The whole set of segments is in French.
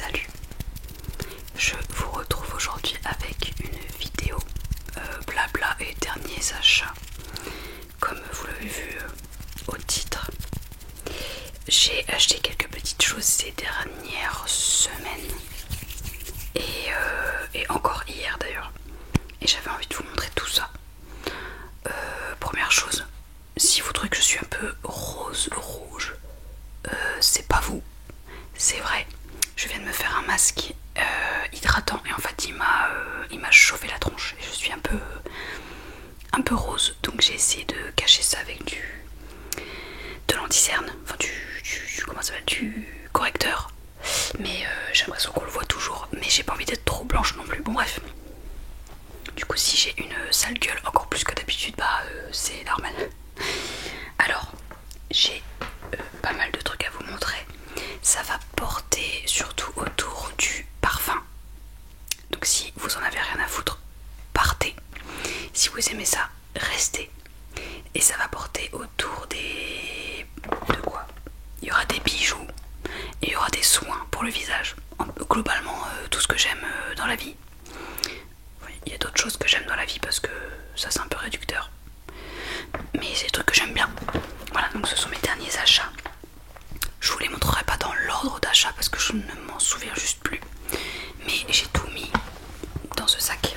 Salut, je vous retrouve aujourd'hui avec une vidéo blabla et derniers achats. Comme vous l'avez vu au titre, j'ai acheté quelques petites choses ces dernières semaines et encore hier d'ailleurs, et j'avais envie de vous montrer tout ça. Première chose, si vous trouvez que je suis un peu rose rouge, c'est pas vous, c'est vrai. Je viens de me faire un masque hydratant et en fait il m'a chauffé la tronche et je suis un peu rose, donc j'ai essayé de cacher ça avec de l'anti-cerne, enfin du correcteur, mais j'ai l'impression qu'on le voit toujours, mais j'ai pas envie d'être trop blanche non plus. Bon bref, du coup si j'ai une sale gueule encore plus que d'habitude, c'est normal. Alors j'ai pas mal de trucs à vous montrer. Ça va porter surtout autour du parfum. Donc si vous en avez rien à foutre, partez. Si vous aimez ça, restez. Et ça va porter autour de quoi? Il y aura des bijoux et il y aura des soins pour le visage. Globalement, tout ce que j'aime dans la vie. Il y a d'autres choses que j'aime dans la vie parce que ça c'est un peu réducteur. Mais c'est des trucs que j'aime bien. Voilà, donc ce sont mes derniers achats. Je vous les montrerai pas dans l'ordre d'achat parce que je ne m'en souviens juste plus. Mais j'ai tout mis dans ce sac.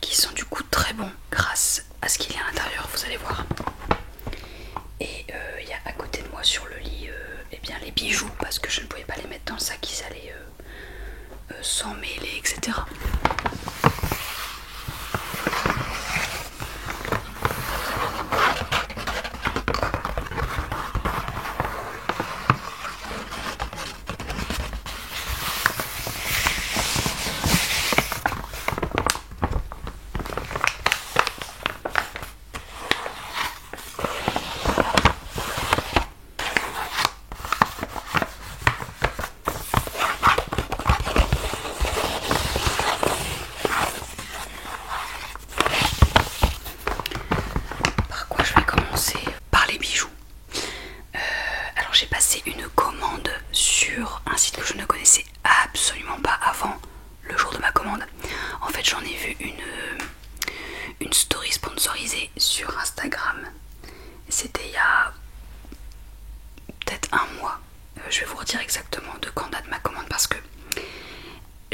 Qui sont du coup très bons grâce à ce qu'il y a à l'intérieur, vous allez voir. Et il y a à côté de moi sur le lit les bijoux parce que je ne pouvais pas les mettre dans le sac, ils allaient s'emmêler, etc. J'ai passé une commande sur un site que je ne connaissais absolument pas avant le jour de ma commande. En fait, j'en ai vu une story sponsorisée sur Instagram. C'était il y a peut-être un mois. Je vais vous redire exactement de quand date ma commande parce que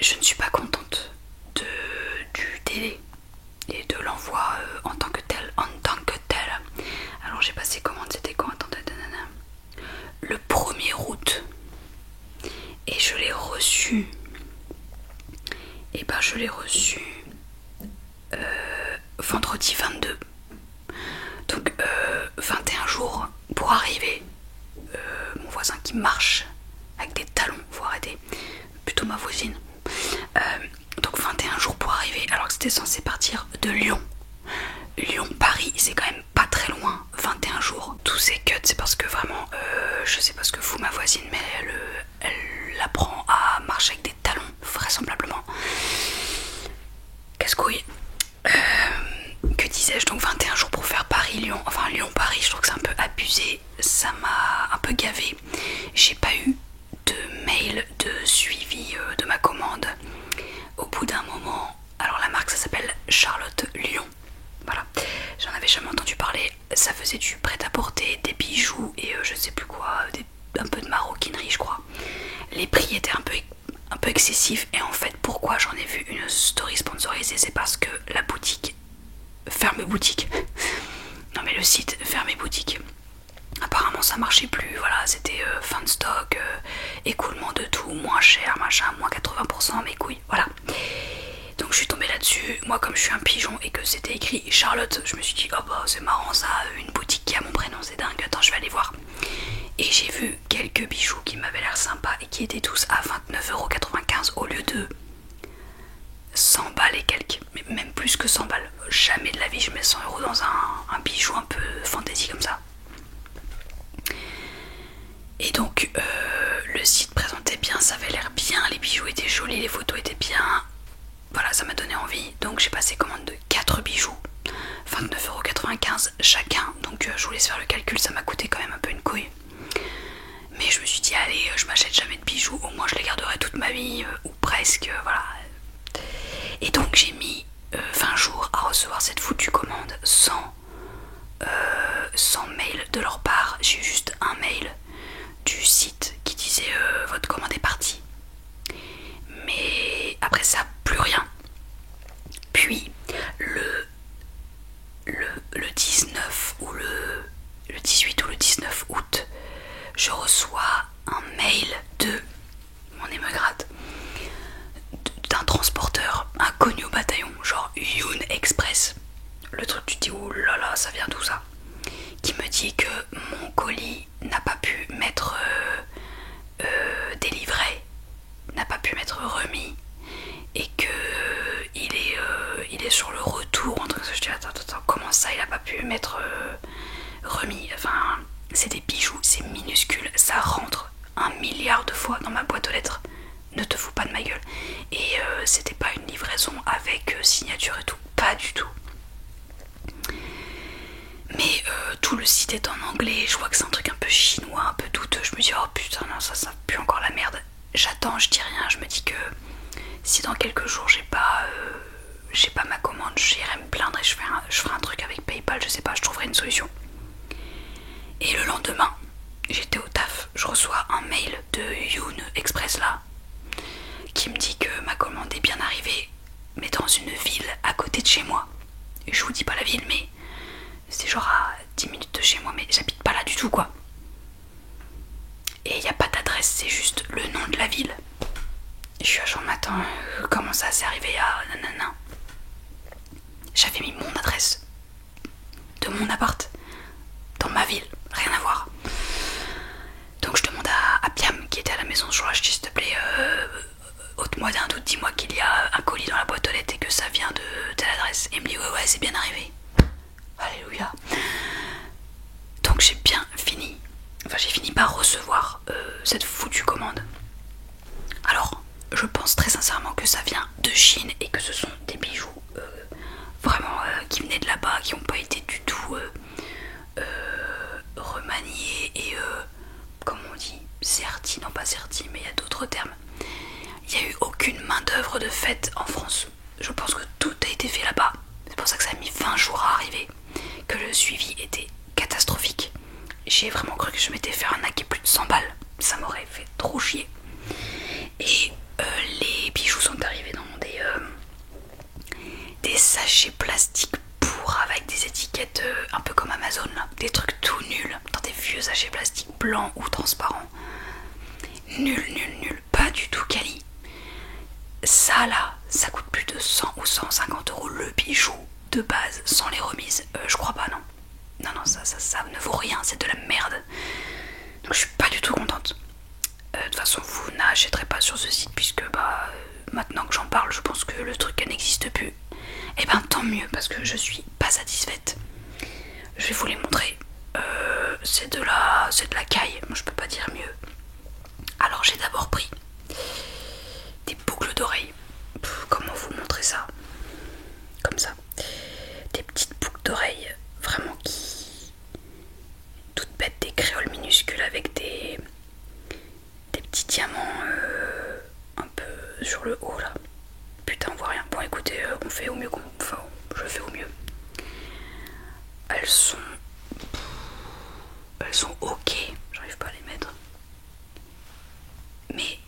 je ne suis pas contente du délai et de l'envoi en tant que tel. Alors j'ai passé commande, c'était quand? Attendez, le 1er août et je l'ai reçu. Et je l'ai reçu vendredi 22. Donc 21 jours pour arriver. Mon voisin qui marche avec des talons, faut arrêter. Plutôt ma voisine. Donc 21 jours pour arriver alors que c'était censé partir de Lyon. Lyon-Paris, c'est quand même pas très loin. 21 jours. Tous ces cuts, c'est parce que vraiment, je sais pas ce que fout ma voisine, mais elle apprend à marcher avec des talons, vraisemblablement. Casse-couille. Que disais-je? Donc 21 jours pour faire Paris-Lyon. Enfin Lyon-Paris, je trouve que c'est un peu abusé. Ça m'a un peu gavé. J'ai pas eu de mail de suivi de ma commande. Au bout d'un moment, alors la marque ça s'appelle Charlotte Lyon. Voilà, j'en avais jamais entendu parler. Ça faisait du prêt-à-porter, des bijoux et je sais plus quoi, un peu de maroquinerie je crois. Les prix étaient un peu excessifs et en fait pourquoi j'en ai vu une story sponsorisée, c'est parce que la boutique ferme boutique. Non mais le site ferme boutique. Apparemment ça marchait plus, voilà, c'était fin de stock, écoulement de tout, moins cher, machin, moins 80%, mes couilles, voilà. Donc je suis tombée là-dessus. Moi comme je suis un pigeon et que c'était écrit Charlotte, je me suis dit oh bah c'est marrant ça, une boutique qui a mon prénom, c'est dingue, attends je vais aller voir. Et j'ai vu quelques bijoux qui m'avaient l'air sympas et qui étaient tous à 29,95€ au lieu de 100 balles et quelques, mais même plus que 100 balles. Jamais de la vie je mets 100€ dans un bijou un peu fantaisie comme ça. Et donc le site présentait bien, ça avait l'air bien, les bijoux étaient jolis, les photos étaient bien. Voilà, ça m'a donné envie, donc j'ai passé commande de 4 bijoux, 29,95€ chacun, donc je vous laisse faire le calcul, ça m'a coûté quand même un peu une couille. Mais je me suis dit allez, je m'achète jamais de bijoux, au moins je les garderai toute ma vie, ou presque, voilà. Et donc j'ai mis 20 jours à recevoir cette foutue commande sans mail de leur part. J'ai eu juste un mail du site qui disait votre commande est partie. Mais après ça, plus rien. Puis le 19 ou le 18 ou le 19 août, je reçois un mail de mon émegrate d'un transporteur inconnu au bataillon, genre Yoon Express. Le truc, tu te dis oh là là, ça vient d'où ça? Qui me dit que mon colis n'a pas pu m'être délivré, n'a pas pu m'être remis, et que il est sur le retour. En train de se dire attends, comment ça il a pas pu m'être remis? Enfin, c'est des bijoux, c'est minuscule, ça rentre 1 milliard de fois dans ma boîte aux lettres. Ne te fous pas de ma gueule. Et c'était pas une livraison avec signature et tout, pas du tout. Mais tout le site est en anglais, je vois que c'est un truc un peu chinois, un peu douteux. Je me dis oh putain non, ça pue encore la merde. J'attends, je dis rien, je me dis que si dans quelques jours j'ai pas ma commande, j'irai me plaindre et je ferai un truc avec PayPal, je sais pas, je trouverai une solution. Et le lendemain, j'étais au taf, je reçois un mail de Yoon Express là, qui me dit que ma commande est bien arrivée, mais dans une ville à côté de chez moi. Et je vous dis pas la ville, mais c'est genre à 10 minutes de chez moi, mais j'habite pas là du tout quoi. Et il n'y a pas d'adresse, c'est juste le nom de la ville. Et je suis à genre, mais attends, comment ça s'est arrivé à nanana? J'avais mis mon adresse de mon appart dans ma ville, rien à voir. Donc je demande à Piam qui était à la maison ce jour-là, je dis s'il te plaît, ôte-moi d'un doute, dis-moi qu'il y a un colis dans la boîte aux lettres et que ça vient de telle adresse. Et il me dit ouais c'est bien arrivé. Alléluia. Donc j'ai fini par recevoir cette foutue commande. Alors je pense très sincèrement que ça vient de Chine et que ce sont des bijoux vraiment qui venaient de là-bas, qui n'ont pas été du tout remaniés et comment on dit, sertis, non pas sertis, mais il y a d'autres termes. Il n'y a eu aucune main d'œuvre de fait en France. Je pense que tout a été fait là-bas. C'est pour ça que ça a mis 20 jours à arriver, que le suivi était catastrophique. J'ai vraiment cru que je m'étais fait arnaquer plus de 100 balles. Ça m'aurait fait trop chier. Et les bijoux sont arrivés dans des sachets plastiques pour avec des étiquettes un peu comme Amazon là. Des trucs tout nuls, dans des vieux sachets plastiques blancs ou transparents. Nul, pas du tout quali. Ça là, ça coûte plus de 100 ou 150 euros le bijou de base sans les remises. Je crois pas, non. Non, ça ne vaut rien, c'est de la merde. Donc je suis pas du tout contente. De toute façon, vous n'achèterez pas sur ce site puisque maintenant que j'en parle, je pense que le truc n'existe plus. Et ben tant mieux parce que je suis pas satisfaite. Je vais vous les montrer. C'est de la caille, moi je peux pas dire mieux. Alors j'ai d'abord pris des boucles d'oreilles. Comment vous montrer ça? Comme ça. Des petites boucles d'oreilles vraiment qui... toutes bêtes, des créoles minuscules avec des petits diamants un peu sur le haut là. Putain on voit rien. Bon écoutez, on fait au mieux enfin je fais au mieux. Elles sont ok, j'arrive pas à les mettre. Mais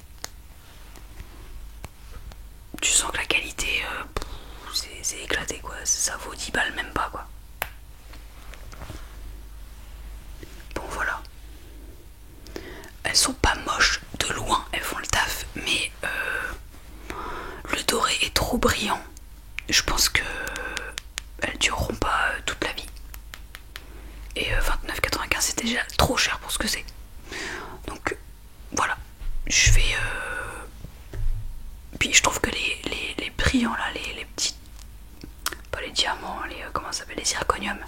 tu sens que la qualité c'est éclaté quoi, ça vaut 10 balles même pas quoi. Bon voilà. Elles sont pas moches de loin, elles font le taf, mais le doré est trop brillant. Je pense que elles dureront pas toute la vie. Et 29,95 c'est déjà trop cher pour ce que c'est. Donc voilà, je vais... Puis je trouve que les brillants là, les petits... Pas les diamants, comment ça s'appelle, les zirconium,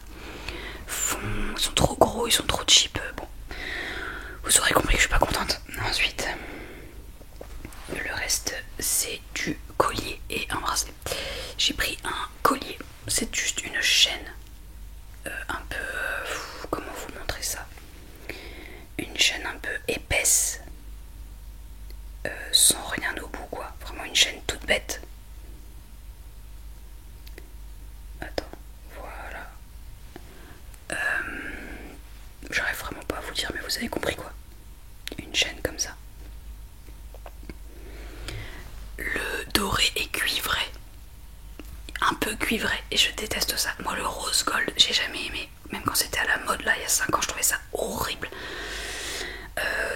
sont trop gros, ils sont trop cheap. Bon, vous aurez compris que je suis pas contente. Ensuite, le reste c'est du collier et un bracelet. J'ai pris un collier, c'est juste une chaîne un peu... comment vous montrer ça? Une chaîne un peu épaisse dire, mais vous avez compris quoi. Une chaîne comme ça. Le doré est cuivré. Un peu cuivré. Et je déteste ça. Moi, le rose gold, j'ai jamais aimé. Même quand c'était à la mode, là, il y a 5 ans, je trouvais ça horrible.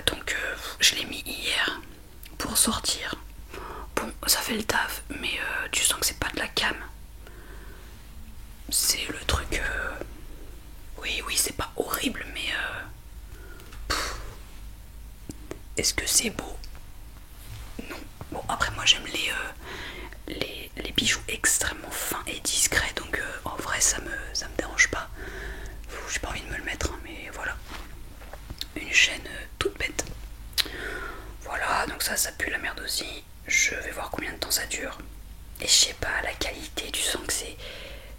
Donc, je l'ai mis hier pour sortir. Bon, ça fait le taf, mais tu sens que c'est pas de la cam. C'est le truc... Oui, c'est pas horrible, mais... Est-ce que c'est beau? Non. Bon, après, moi, j'aime les bijoux extrêmement fins et discrets, donc en vrai, ça me dérange pas. J'ai pas envie de me le mettre, hein, mais voilà. Une chaîne toute bête. Voilà, donc ça pue la merde aussi. Je vais voir combien de temps ça dure. Et je sais pas, la qualité, tu sens que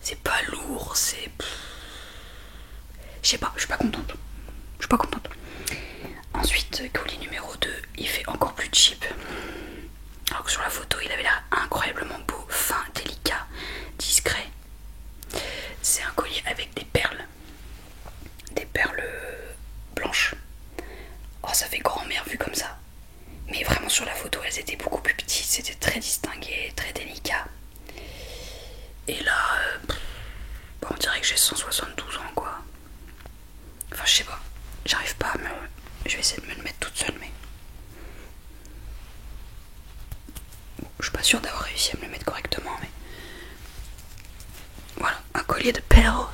c'est pas lourd, c'est... Je sais pas, je suis pas contente. Je suis pas contente. Ensuite, colis numéro 2, il fait encore plus cheap. Alors que sur la photo, il avait l'air incroyablement beau, fin, délicat, discret. C'est un collier avec des perles. Des perles blanches. Oh, ça fait grand-mère vu comme ça. Mais vraiment sur la photo, elles étaient beaucoup plus petites. C'était très distingué, très délicat. Et là, on dirait que j'ai 172 ans, quoi. Enfin, je sais pas. J'arrive pas à me... Je vais essayer de me le mettre toute seule, mais... Je suis pas sûre d'avoir réussi à me le mettre correctement, mais... Voilà, un collier de perles.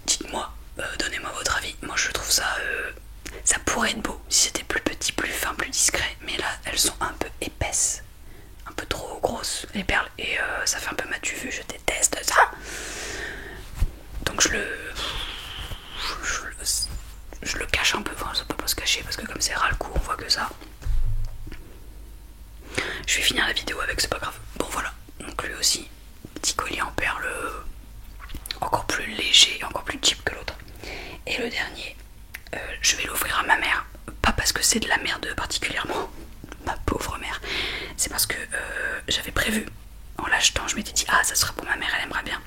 Dites-moi, donnez-moi votre avis. Moi, je trouve ça... ça pourrait être beau si c'était plus petit, plus fin, plus discret. Mais là, elles sont un peu épaisses. Un peu trop grosses, les perles. Et ça fait un peu matu vu, je déteste ça. Donc je le cache un peu, enfin ça peut pas se cacher parce que comme c'est ras le coup on voit que ça. Je vais finir la vidéo avec, c'est pas grave. Bon voilà, donc lui aussi, petit collier en perles, encore plus léger, encore plus cheap que l'autre. Et le dernier, je vais l'offrir à ma mère, pas parce que c'est de la merde particulièrement, ma pauvre mère, c'est parce que j'avais prévu, en l'achetant, je m'étais dit ah ça sera pour ma mère, elle aimera bien.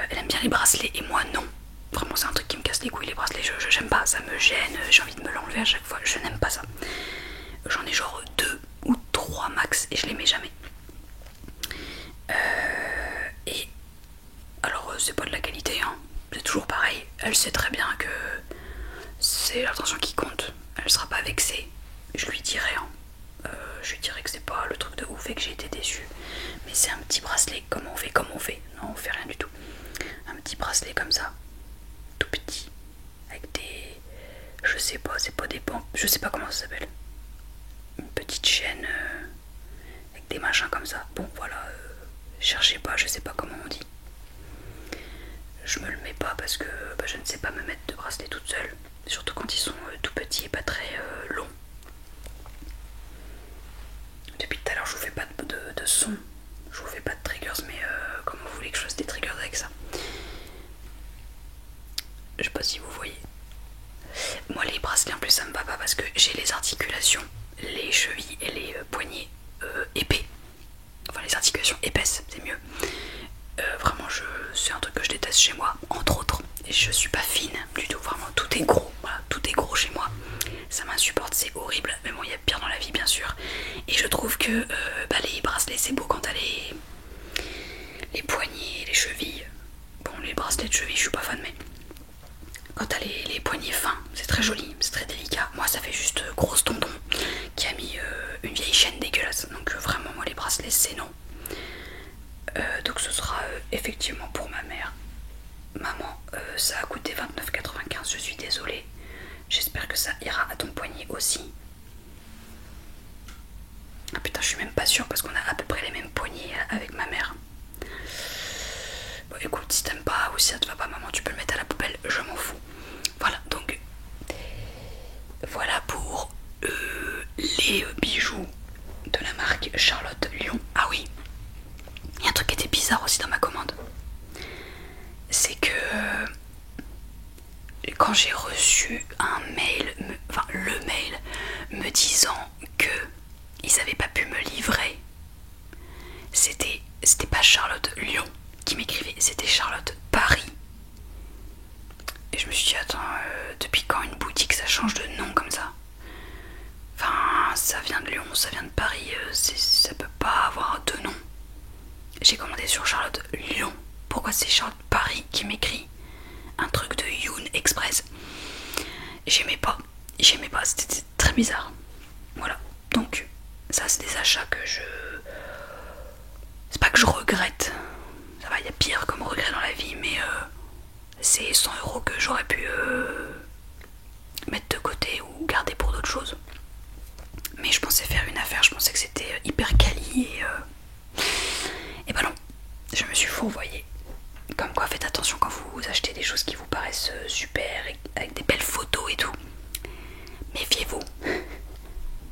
Elle aime bien les bracelets et moi non. Vraiment c'est un truc qui me casse les couilles, les bracelets, j'aime pas, ça me gêne, j'ai envie de me l'enlever à chaque fois, je n'aime pas ça. J'en ai genre 2 ou 3 max et je les mets jamais. Et alors c'est pas de la qualité, hein. C'est toujours pareil, elle sait très bien que c'est l'intention qui compte, elle sera pas vexée, je lui dirai, hein. Je lui dirai que c'est pas le truc de ouf et que j'ai été déçue. Mais c'est un petit bracelet, comme on fait, non on fait rien du tout. Un petit bracelet comme ça, tout petit, avec des... Je sais pas, c'est pas des bandes, je sais pas comment ça s'appelle. Une petite chaîne avec des machins comme ça. Bon voilà, cherchez pas, je sais pas comment on dit. Je me le mets pas parce que je ne sais pas me mettre de bracelet toute seule. Surtout quand ils sont tout petits et pas très longs. Depuis tout à l'heure je vous fais pas de son, je vous fais pas de triggers, mais comment vous voulez que je fasse des triggers avec ça? Je sais pas si vous voyez. Moi les bracelets en plus ça me va pas parce que j'ai les articulations, les chevilles et les poignets épais. Enfin les articulations épaisses, c'est mieux. Vraiment c'est un truc que je déteste chez moi, entre autres. Et je suis pas fine du tout, vraiment tout est gros, voilà, tout est gros chez moi. Ça m'insupporte, c'est horrible, mais bon il y a pire dans la vie bien sûr. Et je trouve que les bracelets c'est beau quand t'as les poignets, les chevilles. Bon les bracelets de cheville je suis pas fan, mais quand t'as les poignets fins, c'est très joli, c'est très délicat. Moi ça fait juste grosse tonton qui a mis une vieille chaîne dégueulasse. Donc vraiment moi les bracelets c'est non. Donc ce sera effectivement pour ma mère. Maman, ça a coûté 29,95, je suis désolée. J'espère que ça ira à ton poignet aussi. Ah putain, je suis même pas sûre parce qu'on a à peu près les mêmes poignets avec ma mère. Bon écoute, si t'aimes pas ou si ça te va pas maman, tu peux le mettre à la poubelle, je m'en fous. Voilà, donc voilà pour les bijoux de la marque Charlotte Lyon. Ah oui, il y a un truc qui était bizarre aussi dans ma commande. C'est que quand j'ai reçu un mail, le mail me disant que ils avaient pas pu me livrer, c'était pas Charlotte Lyon qui m'écrivait, c'était Charlotte Paris. Et je me suis depuis quand une boutique ça change de nom comme ça? Enfin, ça vient de Lyon, ça vient de Paris, ça peut pas avoir deux noms. J'ai commandé sur Charlotte Lyon. Pourquoi c'est Charlotte Paris qui m'écrit un truc de Yoon Express? J'aimais pas, c'était très bizarre. Voilà, donc ça c'est des achats que je... C'est pas que je regrette, ça va, il y a pire comme regret dans la vie, mais c'est 100 € que j'aurais pu mettre de côté ou garder pour d'autres choses. Mais je pensais faire une affaire, je pensais que c'était hyper quali et bah non, je me suis fourvoyée. Comme quoi, faites attention quand vous achetez des choses qui vous paraissent super, avec des belles photos et tout. Méfiez-vous.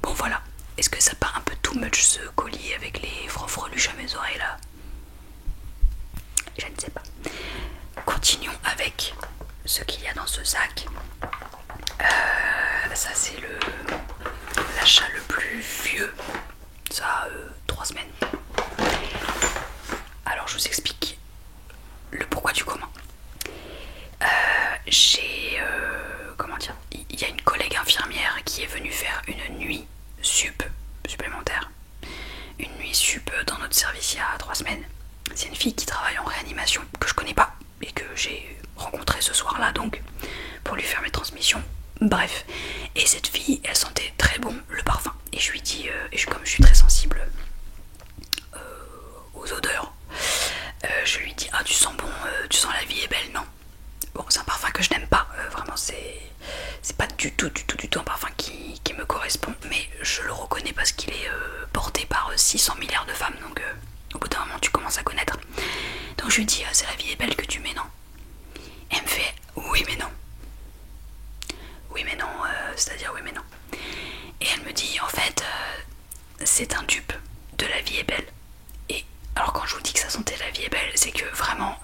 Bon voilà, est-ce que ça part un peu too much ce colis avec les francs-freluches à mes oreilles là? Je ne sais pas. Continuons avec ce qu'il y a dans ce sac. Ça c'est l'achat le plus vieux. Ça a 3 semaines. Alors je vous explique le pourquoi du comment. Comment dire, il y a une collègue infirmière qui est venue faire une nuit supplémentaire. Une nuit sup dans notre service il y a 3 semaines. C'est une fille qui travaille en réanimation que je connais pas et que j'ai rencontrée ce soir là donc pour lui faire mes transmissions. Bref, et cette fille elle sentait très bon le parfum et je lui dis, comme je suis très sensible aux odeurs, je lui dis ah tu sens bon, tu sens la vie est belle, non? Bon, c'est un parfum que je n'aime pas, vraiment c'est pas du tout un parfum qui me correspond, mais je le reconnais parce qu'il est porté par 600 milliards de femmes, donc au bout d'un moment tu commences à connaître. Donc je lui dis c'est la vie est belle que tu mets, non? Et elle me fait oui mais non. Oui mais non, c'est-à-dire oui mais non. Et elle me dit en fait c'est un dupe de la vie est belle. Et alors quand je vous dis que ça sentait la vie est belle, c'est que vraiment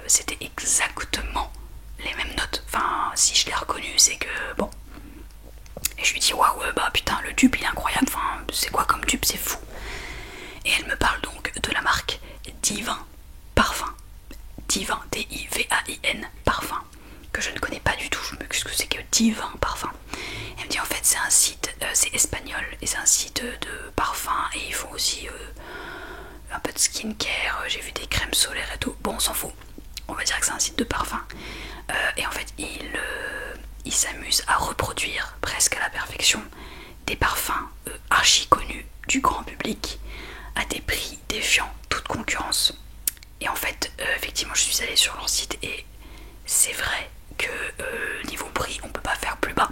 c'était exactement les mêmes notes. Enfin si je l'ai reconnu c'est que bon. Et je lui dis waouh bah putain le dupe il est incroyable, enfin c'est quoi comme dupe, c'est fou. Et elle me parle donc de la marque Divin Parfum. Divin, D-I-V-A-I-N Parfum, que je ne connais pas du tout, je me dis ce que c'est que Divin Parfum. Elle me dit en fait c'est un site, c'est espagnol et c'est un site de parfum et ils font aussi un peu de skincare, j'ai vu des crèmes solaires et tout, bon on s'en fout, on va dire que c'est un site de parfum. Et en fait il s'amuse à reproduire presque à la perfection des parfums archi connus du grand public à des prix défiant toute concurrence. Et en fait effectivement je suis allée sur leur site et c'est vrai que niveau prix on peut pas faire plus bas.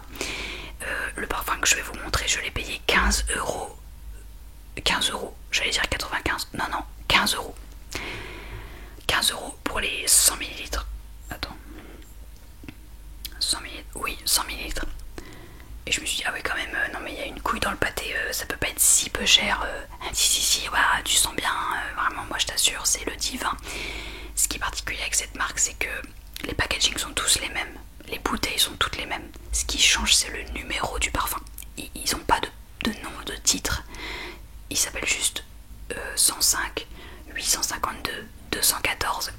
Le parfum que je vais vous montrer je l'ai payé 15 €. 15 €, j'allais dire 95, non 15 €. 15 € pour les 100 ml. Attends, 100 ml, oui 100 ml. Et je me suis dit ah oui quand même, non mais il y a une couille dans le pâté, ça peut pas être si peu cher. Si, ouais, tu sens bien, vraiment moi je t'assure c'est le Divin. Ce qui est particulier avec cette marque c'est que les packagings sont tous les mêmes, les bouteilles sont toutes les mêmes. Ce qui change c'est le numéro du parfum. Ils ont pas de nom, de titre. Il s'appelle juste 105, 852, 214.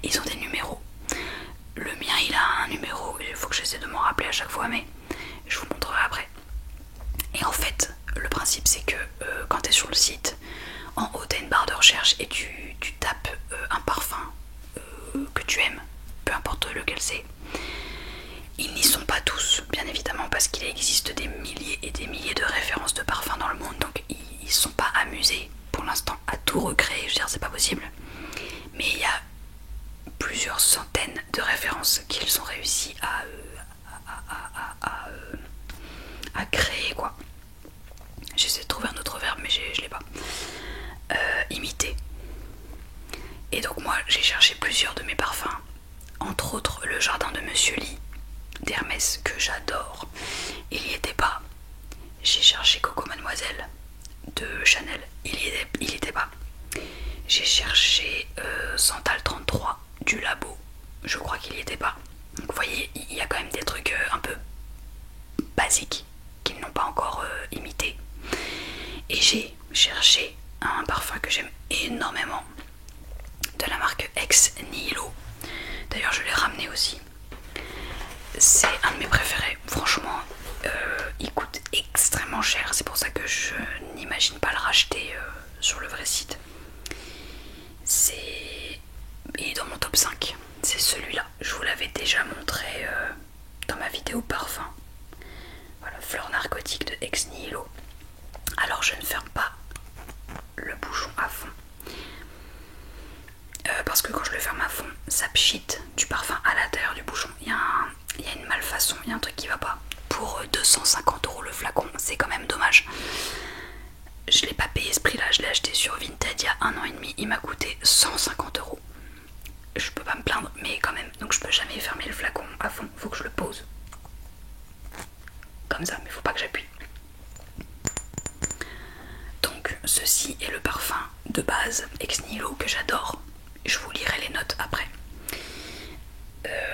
Ils ont des numéros. Le mien il a un numéro, il faut que j'essaie de m'en rappeler à chaque fois mais je vous montrerai après. Et en fait le principe c'est que quand tu es sur le site, en haut tu as une barre de recherche et tu tapes un parfum que tu aimes, peu importe lequel c'est. Ils n'y sont pas tous bien évidemment parce qu'il existe des milliers et des milliers de références de parfums dans le monde, donc ils sont pas amusés pour l'instant à tout recréer, je veux dire c'est pas possible. Mais il y a plusieurs centaines de références qu'ils ont réussi à créer quoi. J'essaie de trouver un autre verbe mais je l'ai pas. Imiter. Et donc moi j'ai cherché plusieurs de mes parfums, entre autres le jardin de Monsieur Lee d'Hermès que j'adore, il y était pas. J'ai cherché Coco Mademoiselle de Chanel, il y était pas. J'ai cherché Santal 33 du Labo, je crois qu'il y était pas. Donc vous voyez il y a quand même des trucs un peu basiques qu'ils n'ont pas encore imité. Et j'ai cherché un parfum que j'aime énormément de la marque Ex Nihilo. D'ailleurs je l'ai ramené aussi. C'est un de mes préférés. racheté sur le vrai site. Il est dans mon top 5. C'est celui-là. Je vous l'avais déjà montré dans ma vidéo parfum. Voilà, fleur narcotique de Ex Nihilo. Alors je ne ferme pas le bouchon à fond. Parce que quand je le ferme à fond, ça pchite du parfum à l'intérieur du bouchon. Il y a une malfaçon, il y a un truc qui va pas. Pour 250 € le flacon, c'est quand même dommage. Je l'ai pas payé ce prix là, je l'ai acheté sur Vinted il y a 1 an et demi, il m'a coûté 150 €. Je peux pas me plaindre, mais quand même, donc je peux jamais fermer le flacon à fond, faut que je le pose. Comme ça, mais faut pas que j'appuie. Donc ceci est le parfum de base Ex Nihilo que j'adore. Je vous lirai les notes après.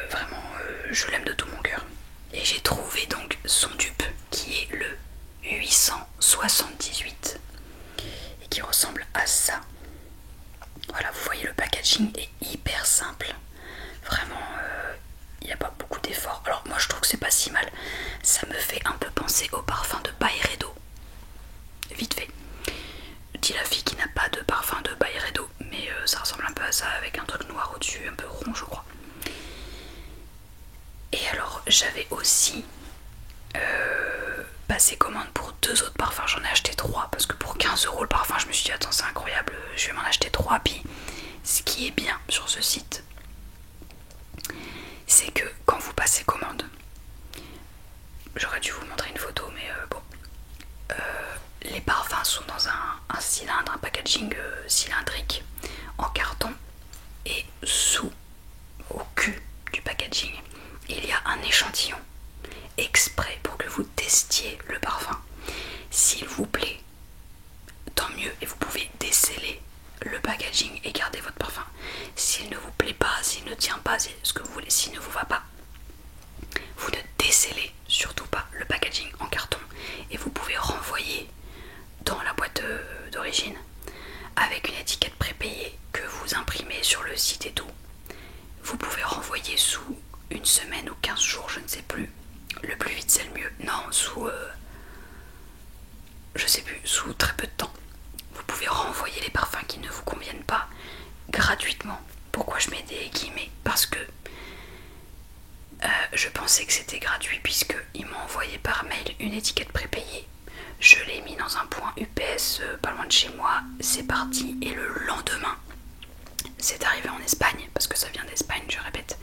Vraiment, je l'aime de tout mon cœur. Et j'ai trouvé donc son dupe qui est le 878 et qui ressemble à ça. Voilà, vous voyez, le packaging est hyper simple. Vraiment, il n'y a pas beaucoup d'efforts. Alors moi je trouve que c'est pas si mal. Ça me fait un peu penser au parfum de Byredo. Vite fait. Dit la fille qui n'a pas de parfum de Byredo, mais ça ressemble un peu à ça avec un truc noir au-dessus, un peu rond je crois. Et alors j'avais aussi passé commande pour 2 autres parfums. J'en ai acheté 3 parce que pour 15 € le parfum, je me suis dit attends, c'est incroyable, je vais m'en acheter 3. Puis ce qui est bien sur ce site, c'est que quand vous passez commande, j'aurais dû vous montrer une photo, mais bon, les parfums sont dans un cylindre, un packaging cylindrique en carton, et au cul du packaging, il y a un échantillon exprès pour que vous testiez le parfum. S'il vous plaît, tant mieux, et vous pouvez déceler le packaging et garder votre parfum. S'il ne vous plaît pas, s'il ne tient pas, c'est ce que vous voulez, s'il ne vous va pas, vous ne décellez surtout pas le packaging en carton et vous pouvez renvoyer dans la boîte d'origine avec une étiquette prépayée que vous imprimez sur le site et tout. Vous pouvez renvoyer sous 1 semaine ou 15 jours, je ne sais plus. Le plus vite c'est le mieux. Non, je sais plus, sous très peu de temps. Vous pouvez renvoyer les parfums qui ne vous conviennent pas gratuitement. Pourquoi je mets des guillemets? Parce que je pensais que c'était gratuit puisqu'ils m'ont envoyé par mail une étiquette prépayée. Je l'ai mis dans un point UPS pas loin de chez moi, c'est parti, et le lendemain c'est arrivé en Espagne, parce que ça vient d'Espagne, je répète,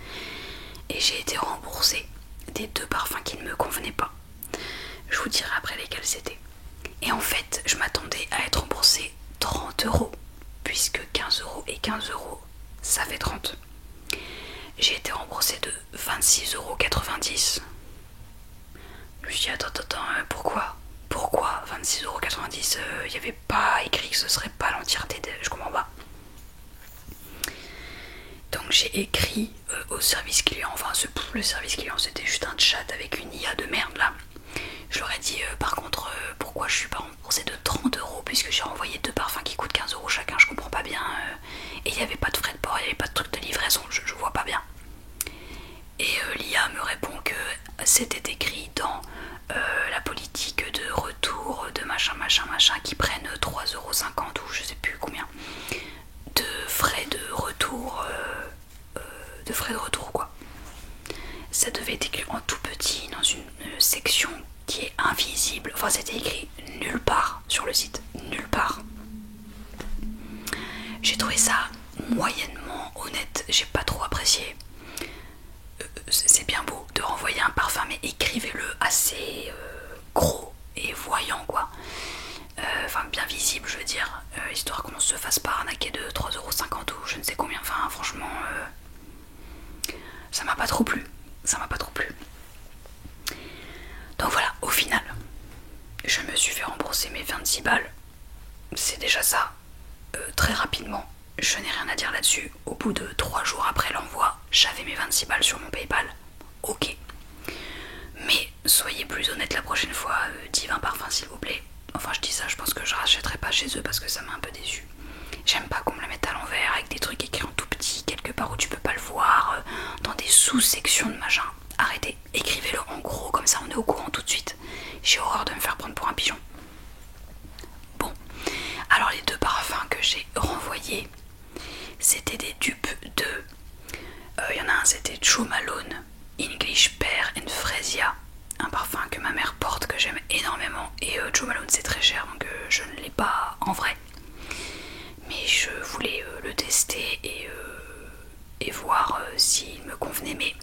et j'ai été remboursée des 2 parfums qui ne me convenaient pas. Je vous dirai après lesquels c'était. Et en fait, je m'attendais à être remboursée 30 €, puisque 15 € et 15 €, ça fait 30. J'ai été remboursée de 26,90 €. Je me suis dit, attends, pourquoi 26,90 €? Il n'y avait pas écrit que ce serait pas l'entièreté de... Je comprends pas. Donc j'ai écrit au service client, enfin le service client c'était juste un chat avec une IA de merde là. Je leur ai dit par contre pourquoi je suis pas remboursée de 30 € puisque j'ai renvoyé 2 parfums qui coûtent 15 € chacun, je comprends pas bien. Et il n'y avait pas de frais de port, il n'y avait pas de truc de livraison, je vois pas bien. Et l'IA me répond que c'était écrit dans la politique de retour de machin qui prennent 3,50 € ou je sais plus combien de frais de retour, quoi. Ça devait être écrit en tout petit dans une section qui est invisible. Enfin, c'était écrit nulle part sur le site, nulle part. J'ai trouvé ça moyennement honnête, j'ai pas trop apprécié. C'est bien beau de renvoyer un parfum, mais écrivez-le assez gros et voyant, quoi. Enfin, bien visible, je veux dire, histoire qu'on se fasse pas arnaquer de 3,50 € ou je ne sais combien. Enfin, franchement, ça m'a pas trop plu. Donc voilà, au final, je me suis fait rembourser mes 26 balles. C'est déjà ça, très rapidement. Je n'ai rien à dire là-dessus. Au bout de 3 jours après l'envoi, j'avais mes 26 balles sur mon PayPal. Ok. Mais soyez plus honnête la prochaine fois, 10-20 parfums s'il vous plaît. Enfin, je dis ça, je pense que je rachèterai pas chez eux parce que ça m'a un peu déçu. J'aime pas qu'on me la mette à l'envers avec des trucs écrits en tout petit, quelque part où tu peux pas le voir, dans des sous-sections de machin. Arrêtez, écrivez-le en gros, comme ça on est au courant tout de suite. J'ai horreur de me faire prendre pour un pigeon. Bon, j'ai renvoyé. C'était des dupes de... Il y en a un, c'était Jo Malone English Pear and Fresia, un parfum que ma mère porte, que j'aime énormément. Et Jo Malone c'est très cher, donc je ne l'ai pas en vrai. Mais je voulais le tester et voir s'il me convenait. Mais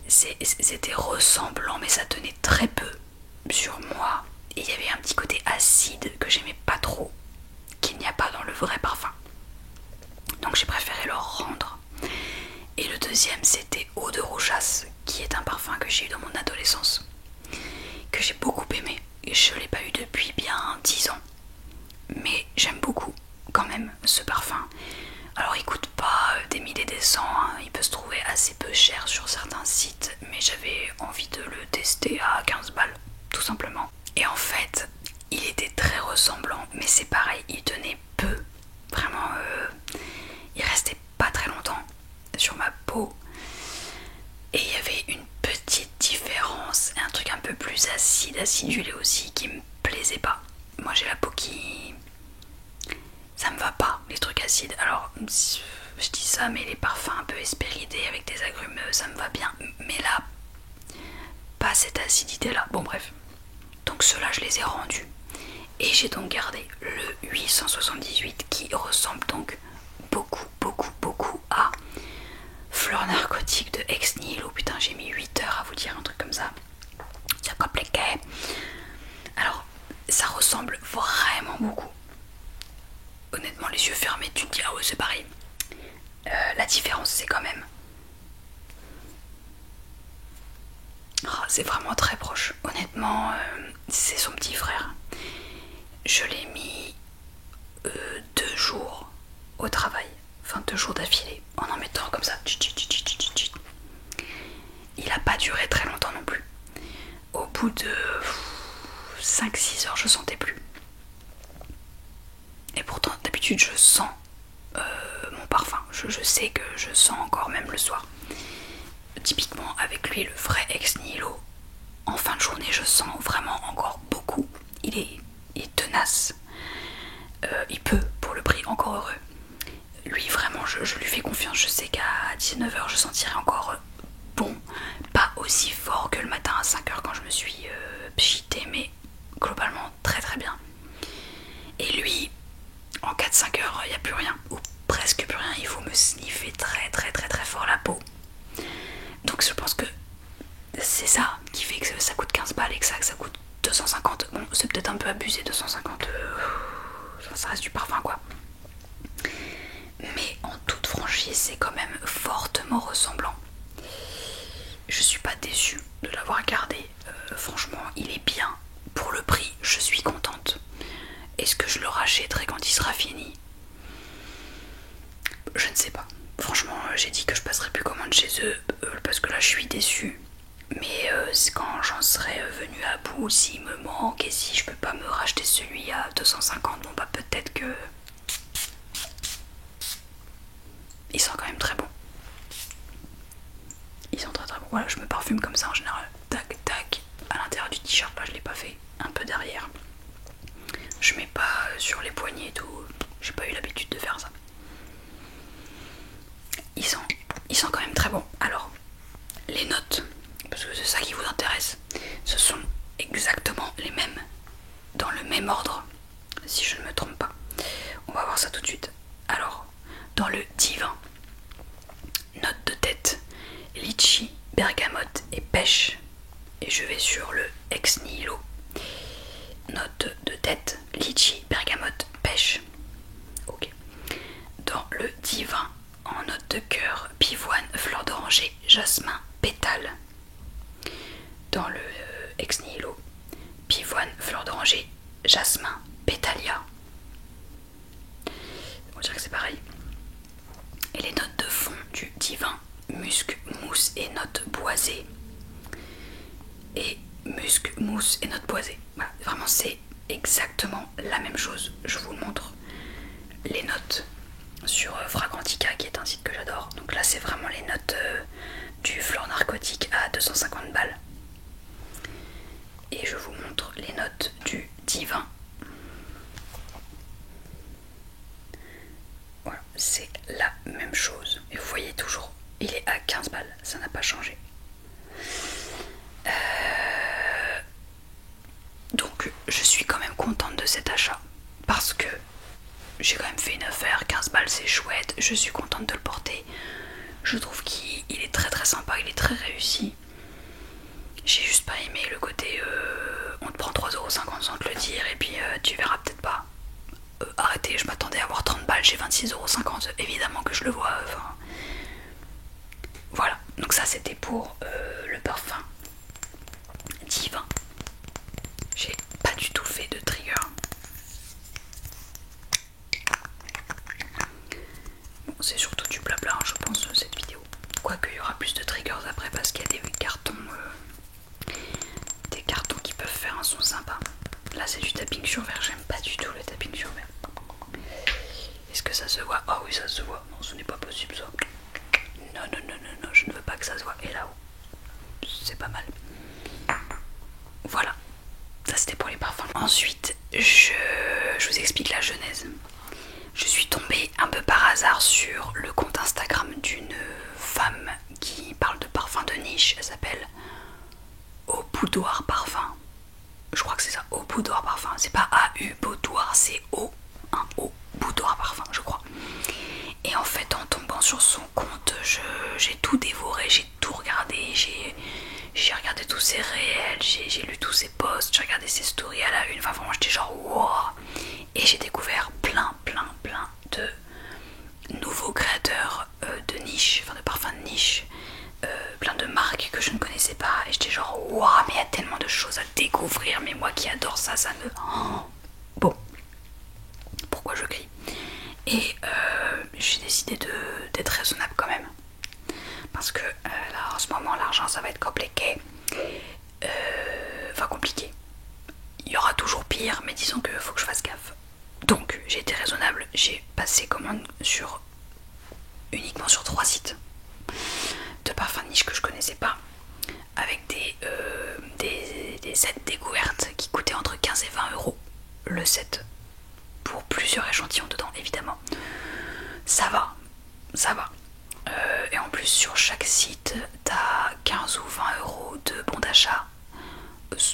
c'était ressemblant, mais ça tenait très peu sur moi. Et il y avait un petit côté acide que j'aimais pas trop, qu'il n'y a pas dans le vrai parfum. Donc j'ai préféré leur rendre. Et le deuxième, c'était Eau de Rochas, qui est un parfum que j'ai eu dans mon adolescence, que j'ai beaucoup aimé. Et je ne l'ai pas eu depuis bien 10 ans. Mais j'aime beaucoup quand même ce parfum. Alors il coûte pas des milliers des cents, hein. Il peut se trouver assez peu cher sur certains sites, mais j'avais envie de le tester à 15 balles, tout simplement. Et en fait, il était très ressemblant, mais c'est pareil, il tenait peu. Vraiment, il restait pas très longtemps sur ma peau. Et il y avait une petite différence, un truc un peu plus acide, acidulé aussi, qui me plaisait pas. Moi j'ai la peau qui... ça me va pas, les trucs acides. Alors, je dis ça, mais les parfums un peu hespéridés avec des agrumes, ça me va bien. Mais là, pas cette acidité là. Bon bref. Donc ceux-là, je les ai rendus. Et j'ai donc gardé le 878 qui ressemble donc beaucoup à Fleur narcotique de Ex Nihilo. Putain, j'ai mis 8 heures à vous dire un truc comme ça. C'est compliqué. Alors, ça ressemble vraiment beaucoup. Honnêtement, les yeux fermés, tu te dis ah ouais, c'est pareil. La différence, c'est quand même... Oh, c'est vraiment très proche. Honnêtement, c'est son petit frère. Je l'ai mis 2 jours au travail. Enfin, 2 jours d'affilée. En mettant comme ça. Il a pas duré très longtemps non plus. Au bout de 5-6 heures, je sentais plus. Et pourtant, d'habitude, je sens mon parfum. Je sais que je sens encore même le soir. Typiquement, avec lui, le vrai Ex Nihilo, en fin de journée, je sens vraiment encore beaucoup. Il est tenace. Il peut, pour le prix, encore heureux. Lui, vraiment, je lui fais confiance. Je sais qu'à 19 heures, je sentirai encore bon. Pas aussi fort que le matin à 5 heures quand je me suis pchitée, mais globalement, très très bien. Et lui, en 4-5 heures, il n'y a plus rien, ou presque plus rien. Il faut me sniffer très fort la peau. Donc je pense que c'est ça qui fait que ça coûte 15 balles et que ça coûte 250. Bon, c'est peut-être un peu abusé, 250. Ça reste du parfum, quoi. Mais en toute franchise, c'est quand même fortement ressemblant. Je suis pas déçue de l'avoir gardé. Franchement, il est bien. Pour le prix, je suis contente. Est-ce que je le rachèterai quand il sera fini? Je ne sais pas. Franchement, j'ai dit que je passerai plus commande chez eux parce que là, je suis déçue. Mais c'est quand j'en serai venue à bout, s'il me manque et si je peux pas me racheter celui à 250, bon bah peut-être que... Ils sont quand même très bons. Ils sont très bons. Voilà, je me parfume comme ça en général. Tac, tac. À l'intérieur du t-shirt, là je l'ai pas fait. Un peu derrière. Je mets pas sur les poignets et tout. J'ai pas eu l'habitude de faire ça. Ils sont quand même très bons. Alors, les notes, parce que c'est ça qui vous intéresse, ce sont exactement les mêmes. Dans le même ordre. Si je ne me trompe pas. On va voir ça tout de suite. Alors, dans le divin, note de tête, litchi, bergamote et pêche. Et je vais sur le Ex Nihilo. Note de tête, litchi, bergamote, pêche. Ok. Dans le divin, en note de cœur, pivoine, fleur d'oranger, jasmin, pétale. Dans le Ex Nihilo, pivoine, fleur d'oranger, jasmin, pétalia. On dirait que c'est pareil. Et les notes de fond du divin, musc, mousse et notes boisées. Et musc, mousse et notes boisées. Voilà, vraiment c'est exactement la même chose. Je vous montre les notes sur Fragrantica, qui est un site que j'adore. Donc là c'est vraiment les notes du Fleur narcotique à 250 balles. Et je vous montre les notes du divin. ça n'a pas changé. Donc je suis quand même contente de cet achat parce que j'ai quand même fait une affaire, 15 balles c'est chouette, je suis contente de le porter. Je trouve qu'il est très très sympa, il est très réussi. J'ai juste pas aimé le côté on te prend 3,50€ sans te le dire et puis tu verras peut-être pas. Arrêtez, je m'attendais à avoir 30 balles, j'ai 26,50€, évidemment que je le vois. Enfin, voilà, donc ça c'était pour le parfum divin. J'ai pas du tout fait de trigger. Bon, c'est surtout du blabla, hein, je pense, cette vidéo. Quoique il y aura plus de triggers après parce qu'il y a des cartons qui peuvent faire un son sympa. Là c'est du tapping sur verre, j'aime pas du tout le tapping sur verre. Est-ce que ça se voit? Ah oui, ça se voit. Non, ce n'est pas possible ça. Non, non, non, non, non, je ne veux pas que ça se voit. Et là-haut, c'est pas mal. Voilà, ça c'était pour les parfums. Ensuite, je vous explique la genèse. Je suis tombée un peu par hasard sur le compte Instagram d'une femme qui parle de parfums de niche. Elle s'appelle Au Boudoir Parfum. Je crois que c'est ça, Au Boudoir Parfum. C'est pas A-U Boudoir, c'est O, un O Boudoir Parfum, je crois. Et en fait, en tombant sur son compte, j'ai tout dévoré, j'ai tout regardé, j'ai regardé tous ses réels, j'ai lu tous ses posts, j'ai regardé ses stories à la une. Enfin, vraiment, j'étais genre wow. Et j'ai découvert plein de nouveaux créateurs de niche, enfin de parfums de niche, plein de marques que je ne connaissais pas. Et j'étais genre waouh, mais il y a tellement de choses à découvrir. Mais moi qui adore ça, ça me... Oh. Bon, pourquoi je crie? Et j'ai décidé d'être raisonnable quand même. Parce que là en ce moment l'argent ça va être compliqué. Enfin compliqué. Il y aura toujours pire, mais disons qu'il faut que je fasse gaffe. Donc j'ai été raisonnable, j'ai passé commande uniquement sur 3 sites de parfums de niche que je connaissais pas, avec des sets découvertes qui coûtaient entre 15 et 20€ le set, pour plusieurs échantillons dedans évidemment. Ça va, ça va. Et en plus sur chaque site t'as 15 ou 20€ de bon d'achat.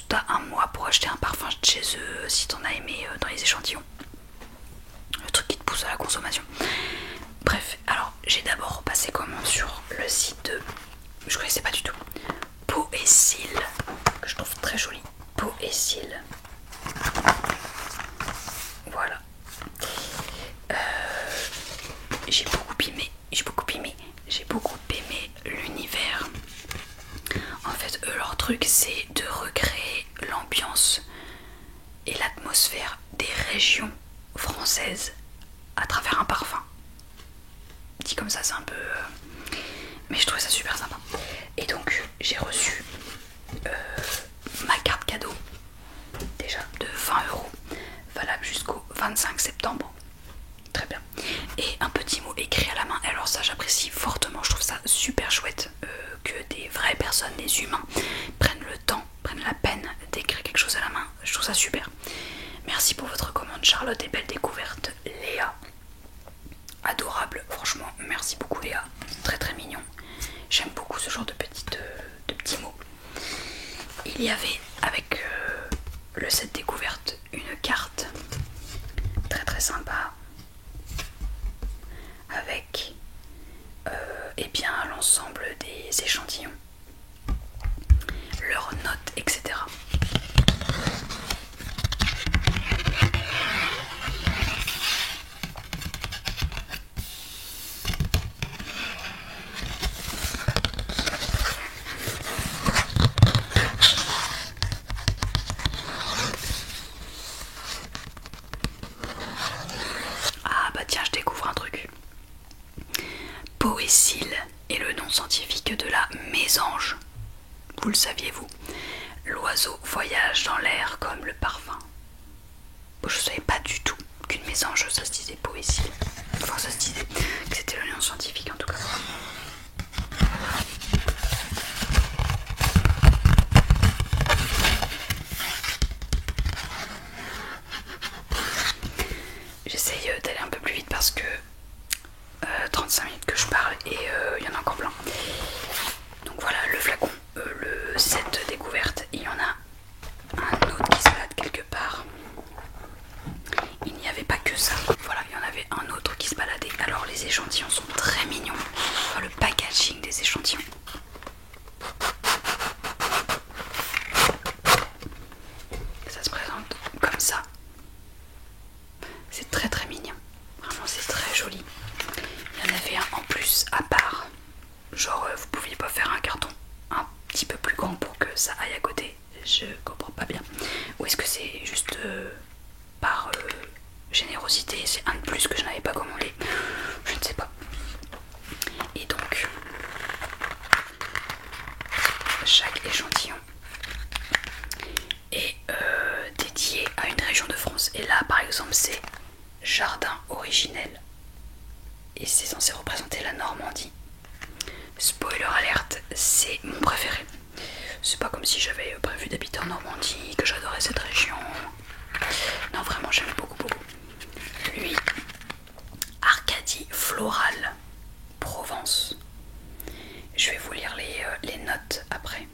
T'as un mois pour acheter un parfum de chez eux si t'en as aimé dans les échantillons. Le truc qui te pousse à la consommation. Bref, alors j'ai d'abord passé commande sur le site de... Je connaissais pas du tout. Peau et cils, que je trouve très joli. Peau et cils. Voilà. J'ai beaucoup aimé l'univers. En fait, eux, leur truc, c'est de recréer l'ambiance et l'atmosphère des régions françaises à travers un parfum. Dit comme ça, c'est un peu... Mais je trouvais ça super sympa. Et donc, j'ai reçu ma carte cadeau, déjà de 20€, valable jusqu'au 25 septembre. Très bien. Et un petit mot écrit à la main. Alors ça, j'apprécie fortement. Je trouve ça super chouette que des vraies personnes, des humains, prennent le temps, prennent la peine d'écrire quelque chose à la main. Je trouve ça super. Merci pour votre commande, Charlotte, et belle découverte, Léa. Adorable, franchement, merci beaucoup Léa. Très très mignon. J'aime beaucoup ce genre de petits mots. Il y avait avec le set découverte une carte très très sympa avec eh bien l'ensemble des échantillons, leurs notes, etc. Ah bah tiens, je découvre un truc. Poécile est le nom scientifique de la mésange. Vous le saviez-vous? L'oiseau voyage dans l'air comme le parfum. Je savais pas du tout qu'une mésange ça se disait poécile. Enfin ça se disait que c'était le nom scientifique en tout cas. J'essaye d'aller un peu plus vite parce que 35 minutes que je parle et il y en a encore plein. ça aille à côté? Je comprends pas bien. Ou est-ce que c'est juste par générosité, c'est un de plus que je n'avais pas commandé? Je ne sais pas. Et donc, chaque échantillon est dédié à une région de France. Et là, par exemple, c'est jardin originel. Et c'est censé représenter la Normandie. Spoiler alerte, c'est mon préféré. C'est pas comme si j'avais prévu d'habiter en Normandie, que j'adorais cette région. Non, vraiment, j'aime beaucoup, beaucoup. Lui, Arcadie Floral, Provence. Je vais vous lire les notes après.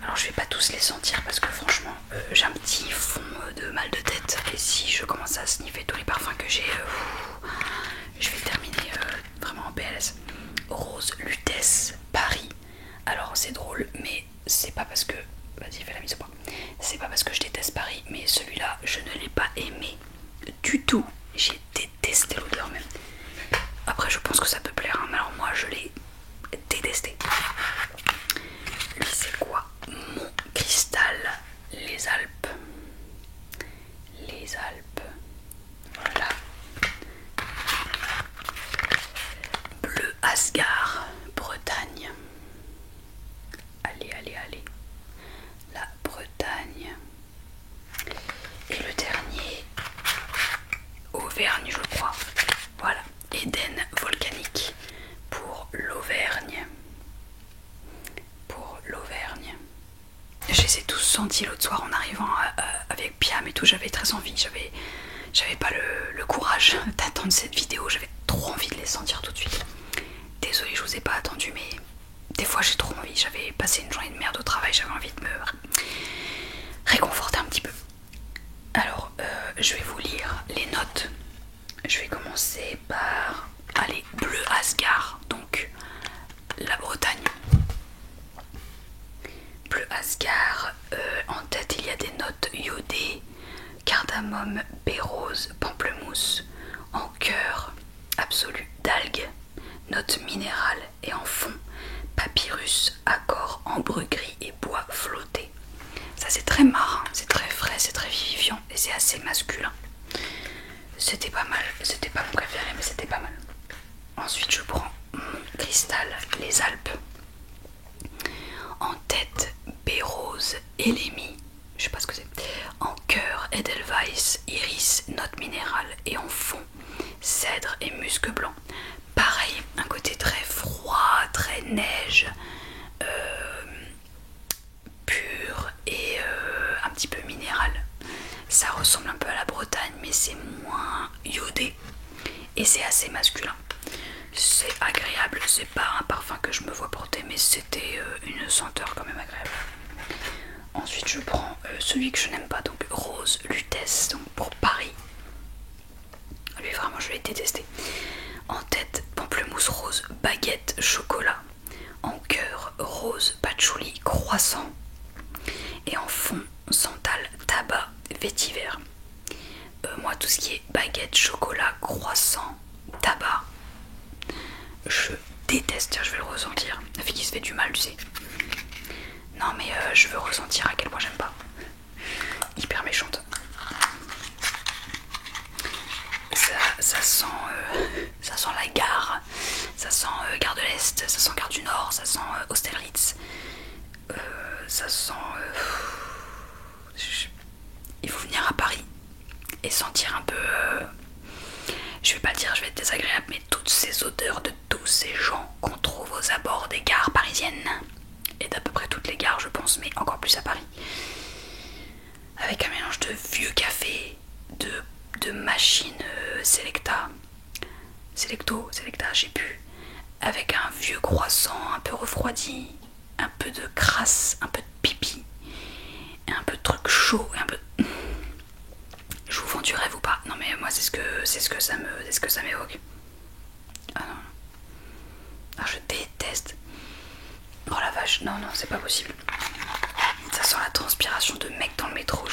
Alors je vais pas tous les sentir parce que franchement j'ai un petit fond de mal de tête. Et si je commence à sniffer tous les parfums que j'ai, je vais terminer vraiment en PLS. Rose Lutèce, Paris. Alors c'est drôle, mais c'est pas parce que... Vas-y, fais la mise au point. C'est pas parce que je déteste Paris, mais celui-là, je ne l'ai pas aimé du tout. J'ai détesté l'odeur même. Après, je pense que ça peut plaire, hein, mais alors moi, je l'ai détesté. Lui, c'est quoi? Mon Cristal, les Alpes. Les Alpes. Voilà. Bleu Asgard, Bretagne. Allez, allez, allez. La Bretagne. Et le dernier, Auvergne, je crois. Voilà. Éden volcanique pour l'Auvergne. Pour l'Auvergne. Je les ai tous sentis l'autre soir en arrivant avec Piam et tout. J'avais très envie. J'avais pas le courage d'attendre cette vidéo. J'avais trop envie de les sentir tout de suite. Désolée, je vous ai pas attendu, mais des fois j'ai trop envie. J'avais passé une journée de merde au travail. J'avais envie de me réconforter un petit peu. Alors, je vais vous lire les notes. Je vais commencer par... Allez, Bleu Asgard, donc la Bretagne. Bleu Asgard, en tête il y a des notes iodées, cardamome, baie rose, pamplemousse, en cœur absolu d'algues, notes minérales et en fond, papyrus, accord, ambre gris et bois flotté. Ça c'est très marin, c'est très frais, c'est très vivifiant et c'est assez masculin. C'était pas mal, c'était pas mon préféré mais c'était pas mal. Ensuite je prends mon Cristal, les Alpes. En tête, baie rose, Elemi, je sais pas ce que c'est. En cœur, Edelweiss, iris, note minérale. Et en fond, cèdre et musc blanc. Pareil, un côté très froid, très neige, pur et un petit peu minéral. Ça ressemble un peu à la Bretagne, mais c'est moins iodé. Et c'est assez masculin. C'est agréable, c'est pas un parfum que je me vois porter, mais c'était une senteur quand même agréable. Ensuite je prends celui que je n'aime pas, donc Rose Lutèce, donc pour Paris. Lui vraiment je l'ai détesté. En tête, pamplemousse rose, baguette, chocolat. En cœur, rose, patchouli, croissant. Et en fond, santal, tabac, vétiver. Moi tout ce qui est baguette, chocolat, croissant, tabac, je déteste. Tiens, je vais le ressentir. La fille qui se fait du mal, tu sais. Non mais je veux ressentir à quel point j'aime pas. Hyper méchante. Ça sent la gare. Ça sent gare de l'Est. Ça sent gare du Nord. Ça sent Austerlitz. Ça sent... Il faut venir à Paris et sentir un peu... je vais pas le dire, je vais être désagréable, mais toutes ces odeurs de tous ces gens qu'on trouve aux abords des gares parisiennes. Et d'à peu près toutes les gares je pense, mais encore plus à Paris. Avec un mélange de vieux café, de machines Selecta, j'ai pu. Avec un vieux croissant un peu refroidi, un peu de crasse, un peu de pipi, et un peu de truc chaud, et un peu... Je vous vends du rêve ou pas? Non mais moi c'est ce que ça m'évoque. Ah non. Ah, je déteste. Oh la vache, non, c'est pas possible. Ça sent la transpiration de mec dans le métro,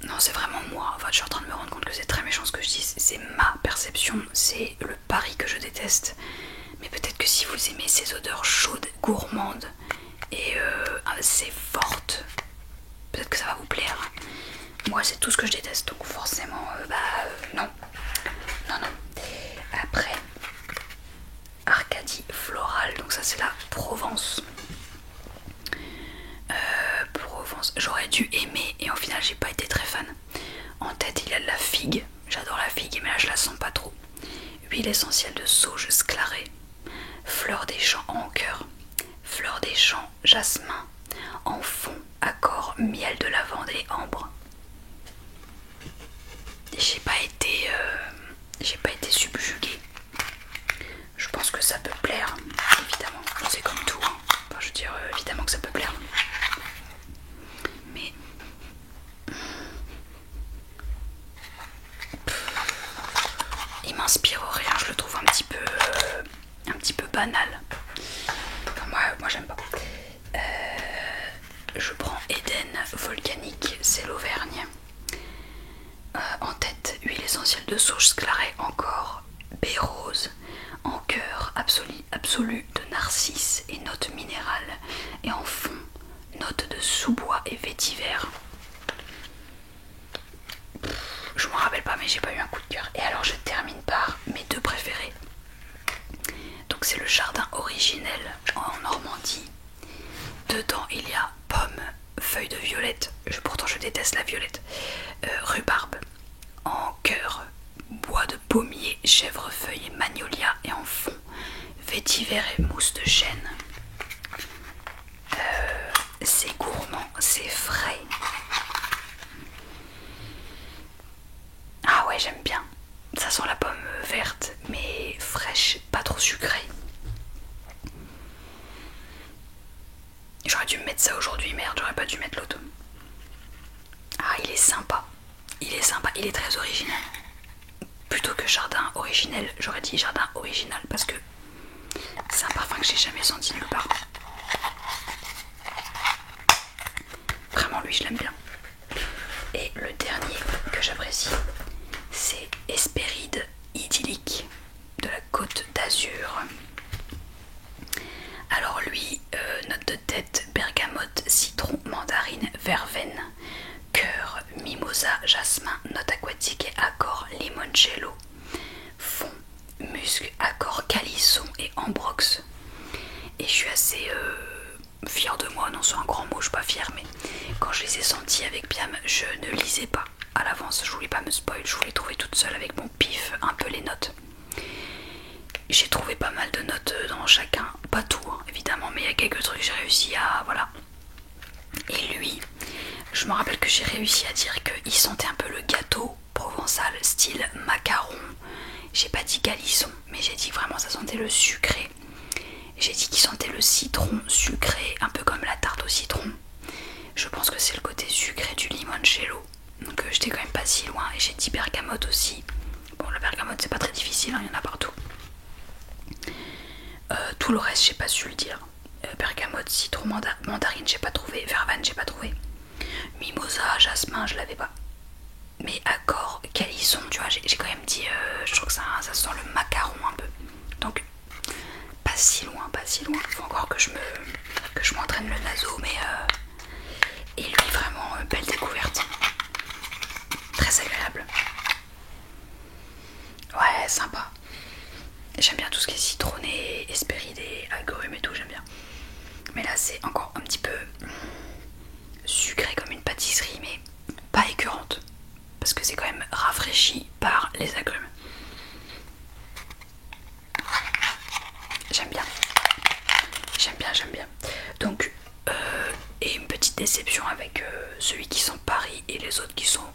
Non, c'est vraiment moi. Enfin, je suis en train de me rendre compte que c'est très méchant ce que je dis. C'est ma perception, c'est le Paris que je déteste. Mais peut-être que si vous vous aimez ces odeurs chaudes, gourmandes et assez fortes, peut-être que ça va vous plaire. Moi c'est tout ce que je déteste, donc forcément non. Après, Arcadie florale, donc ça c'est la Provence. J'aurais dû aimer et au final j'ai pas été très fan. En tête il y a de la figue, j'adore la figue mais là je la sens pas trop. Huile essentielle de sauge sclarée, fleur des champs en cœur, fleur des champs jasmin, en fond accord miel de lavande et ambre. J'ai pas été subjuguée. Je pense que ça peut plaire, évidemment. C'est comme tout, hein. Enfin, je veux dire, évidemment que ça peut plaire. Mais il m'inspire rien, je le trouve un petit peu banal. Enfin, moi j'aime pas. Je prends Eden volcanique, c'est l'Auvergne. En tête, huile essentielle de sauge sclarée encore, baie rose, en cœur absolu de narcisse et notes minérales, et en fond, notes de sous-bois et vétiver. Je m'en rappelle pas mais j'ai pas eu un coup de cœur. Et alors je termine par mes deux préférés. Donc c'est le jardin originel en Normandie. Dedans il y a pommes, feuilles de violette, pourtant je déteste la violette, rhubarbe, en cœur, bois de pommier, chèvrefeuille et magnolia, et en fond, vétiver et mousse de chêne. C'est gourmand, c'est frais. Ah ouais, j'aime bien. Ça sent la pomme verte mais fraîche, pas trop sucrée. J'aurais dû me mettre ça aujourd'hui, merde, j'aurais pas dû mettre l'autre. Ah, il est sympa, il est très original. Plutôt que jardin originel, j'aurais dit jardin original parce que c'est un parfum que j'ai jamais senti nulle part. Vraiment, lui, je l'aime bien. Et le dernier que j'apprécie, c'est Hespéride idyllique de la Côte d'Azur. Alors lui, note de tête, bergamote, citron, mandarine, verveine, cœur, mimosa, jasmin, note aquatique et accord limoncello, fond, musc, accord calisson et ambrox. Et je suis assez fière de moi, non c'est un grand mot, je suis pas fière, mais quand je les ai sentis avec Piam, je ne lisais pas à l'avance, je voulais pas me spoil, je voulais trouver toute seule avec mon pif un peu les notes. J'ai trouvé pas mal de notes dans chacun, pas tout hein, évidemment, mais il y a quelques trucs que j'ai réussi à... voilà. Et lui, je me rappelle que j'ai réussi à dire qu'il sentait un peu le gâteau provençal style macaron. J'ai pas dit calisson, mais j'ai dit vraiment ça sentait le sucré. J'ai dit qu'il sentait le citron sucré, un peu comme la tarte au citron. Je pense que c'est le côté sucré du limoncello. Donc j'étais quand même pas si loin. Et j'ai dit bergamote aussi. Bon, le bergamote c'est pas très difficile, hein, il y en a partout. Tout le reste j'ai pas su le dire. Bergamote, citron, mandarine j'ai pas trouvé. Verveine j'ai pas trouvé. Mimosa, jasmin je l'avais pas. Mais accord, calisson, tu vois, j'ai quand même dit, je trouve que ça sent le macaron un peu. Donc pas si loin, pas si loin. Faut encore que je m'entraîne le naso, mais et lui vraiment belle découverte. Très agréable. Ouais, sympa. J'aime bien tout ce qui est citronné, hespéridé, agrumes et tout, j'aime bien. Mais là c'est encore un petit peu sucré comme une pâtisserie, mais pas écœurante. Parce que c'est quand même rafraîchi par les agrumes. J'aime bien. J'aime bien. Donc, et une petite déception avec celui qui sent Paris et les autres qui sont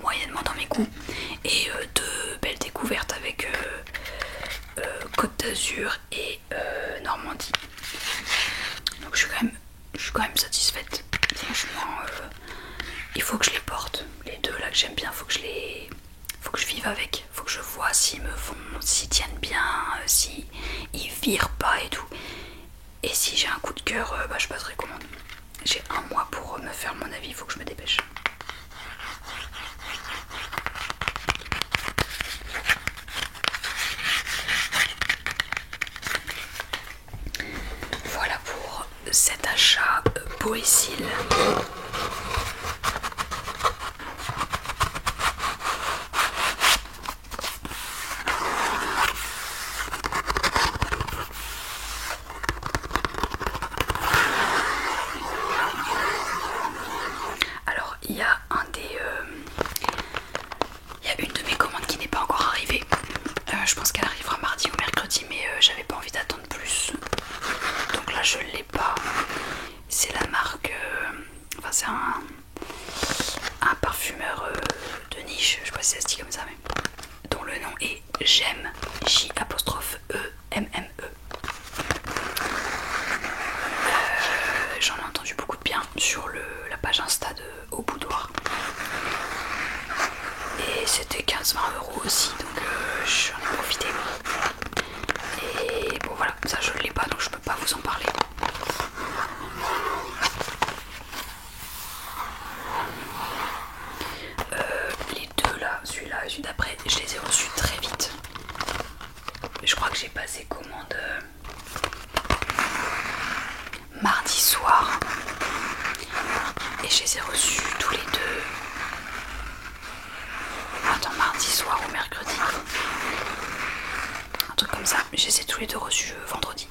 moyennement dans mes goûts. Et deux belles découvertes avec Côte d'Azur et Normandie. Donc je suis quand même satisfaite. Franchement, il faut que je les porte. Les deux là que j'aime bien, faut que je vive avec. Faut que je vois s'ils me vont, s'ils tiennent bien, s'ils virent pas et tout. Et si j'ai un coup de cœur, je passerai commande. J'ai un mois pour me faire mon avis, il faut que je me dépêche. cet achat Poésil. Alors il y a une de mes commandes qui n'est pas encore arrivée. Je pense qu'elle arrivera mardi ou mercredi, mais j'avais pas envie d'attendre plus. Donc là je l'ai pas. C'est la marque, enfin c'est un parfumeur de niche, je sais pas si ça se dit comme ça, mais dont le nom est J'aime, J''E-M-M-E. J'en ai entendu beaucoup de bien sur la page Insta de Au Boudoir. Et c'était 15-20 € aussi, donc j'en ai profité. Et bon voilà, ça je ne l'ai pas, donc je peux pas vous en parler. Les deux là, celui-là et celui d'après, je les ai reçus très vite. Je crois que j'ai passé commande mardi soir et je les ai reçus tous les deux. Attends, mardi soir ou mercredi, un truc comme ça. Je les ai tous les deux reçus vendredi,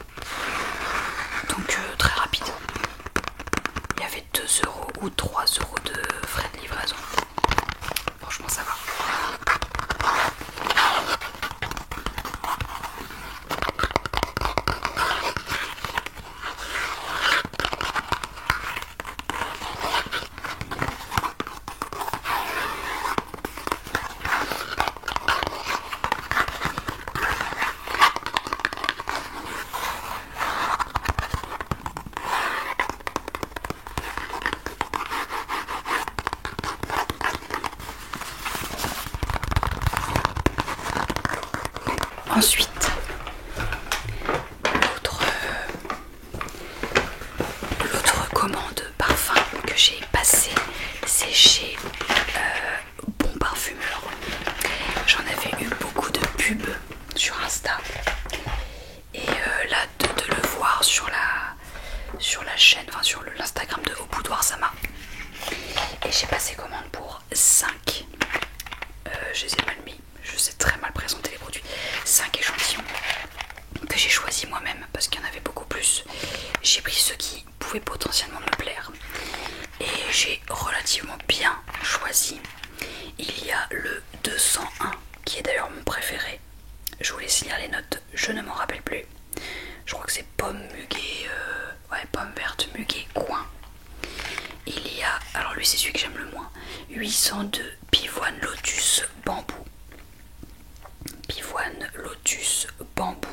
donc très rapide. Il y avait 2 € ou 3 € de frais de livraison. Franchement ça va. Ensuite, l'autre commande parfum que j'ai passé, c'est chez Bon Parfumeur. J'en avais eu beaucoup de pubs sur Insta. Et là, de le voir sur la chaîne, enfin sur l'Instagram de Au Boudoir, ça m'a. Et j'ai passé commande pour 5. Je les ai mal mis, je sais très mal présenter les produits. 5 échantillons que j'ai choisi moi-même parce qu'il y en avait beaucoup plus. J'ai pris ceux qui pouvaient potentiellement me plaire et j'ai relativement bien choisi. Il y a le 201 qui est d'ailleurs mon préféré. Je vous laisse lire les notes, je ne m'en rappelle plus. Je crois que c'est pomme, muguet, pomme verte, muguet, coin. Il y a, alors lui c'est celui que j'aime le moins, 802 pivoine lotus bambou. Pivoine lotus bambou.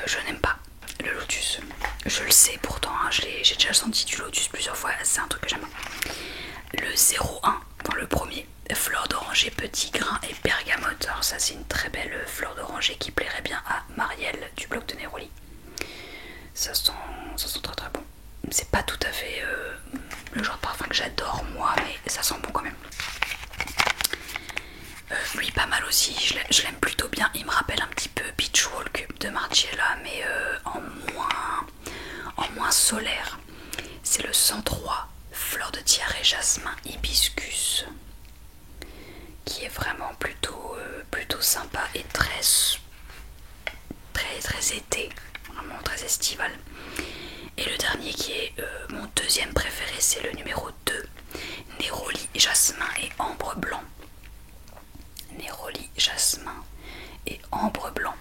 Je n'aime pas le lotus. Je le sais pourtant, hein, j'ai déjà senti du lotus plusieurs fois, c'est un truc que j'aime pas. Le 01, dans le premier, fleur d'oranger, petit grain et bergamote. Alors ça c'est une très belle fleur d'oranger qui plairait bien à Marielle du blog de Neroli. Ça sent très très bon. C'est pas tout à fait le genre de parfum que j'adore moi, mais ça sent bon quand même. Lui pas mal aussi, je l'aime plutôt bien. Il me rappelle un petit peu Beach Walk de Margiela, mais en moins solaire. C'est le 103 fleur de tiare, jasmin, hibiscus, qui est vraiment plutôt sympa et très été, vraiment très estival. Et le dernier qui est mon deuxième préféré, c'est le numéro 2, Neroli, jasmin et ambre blanc. Neroli, jasmin et ambre blanc.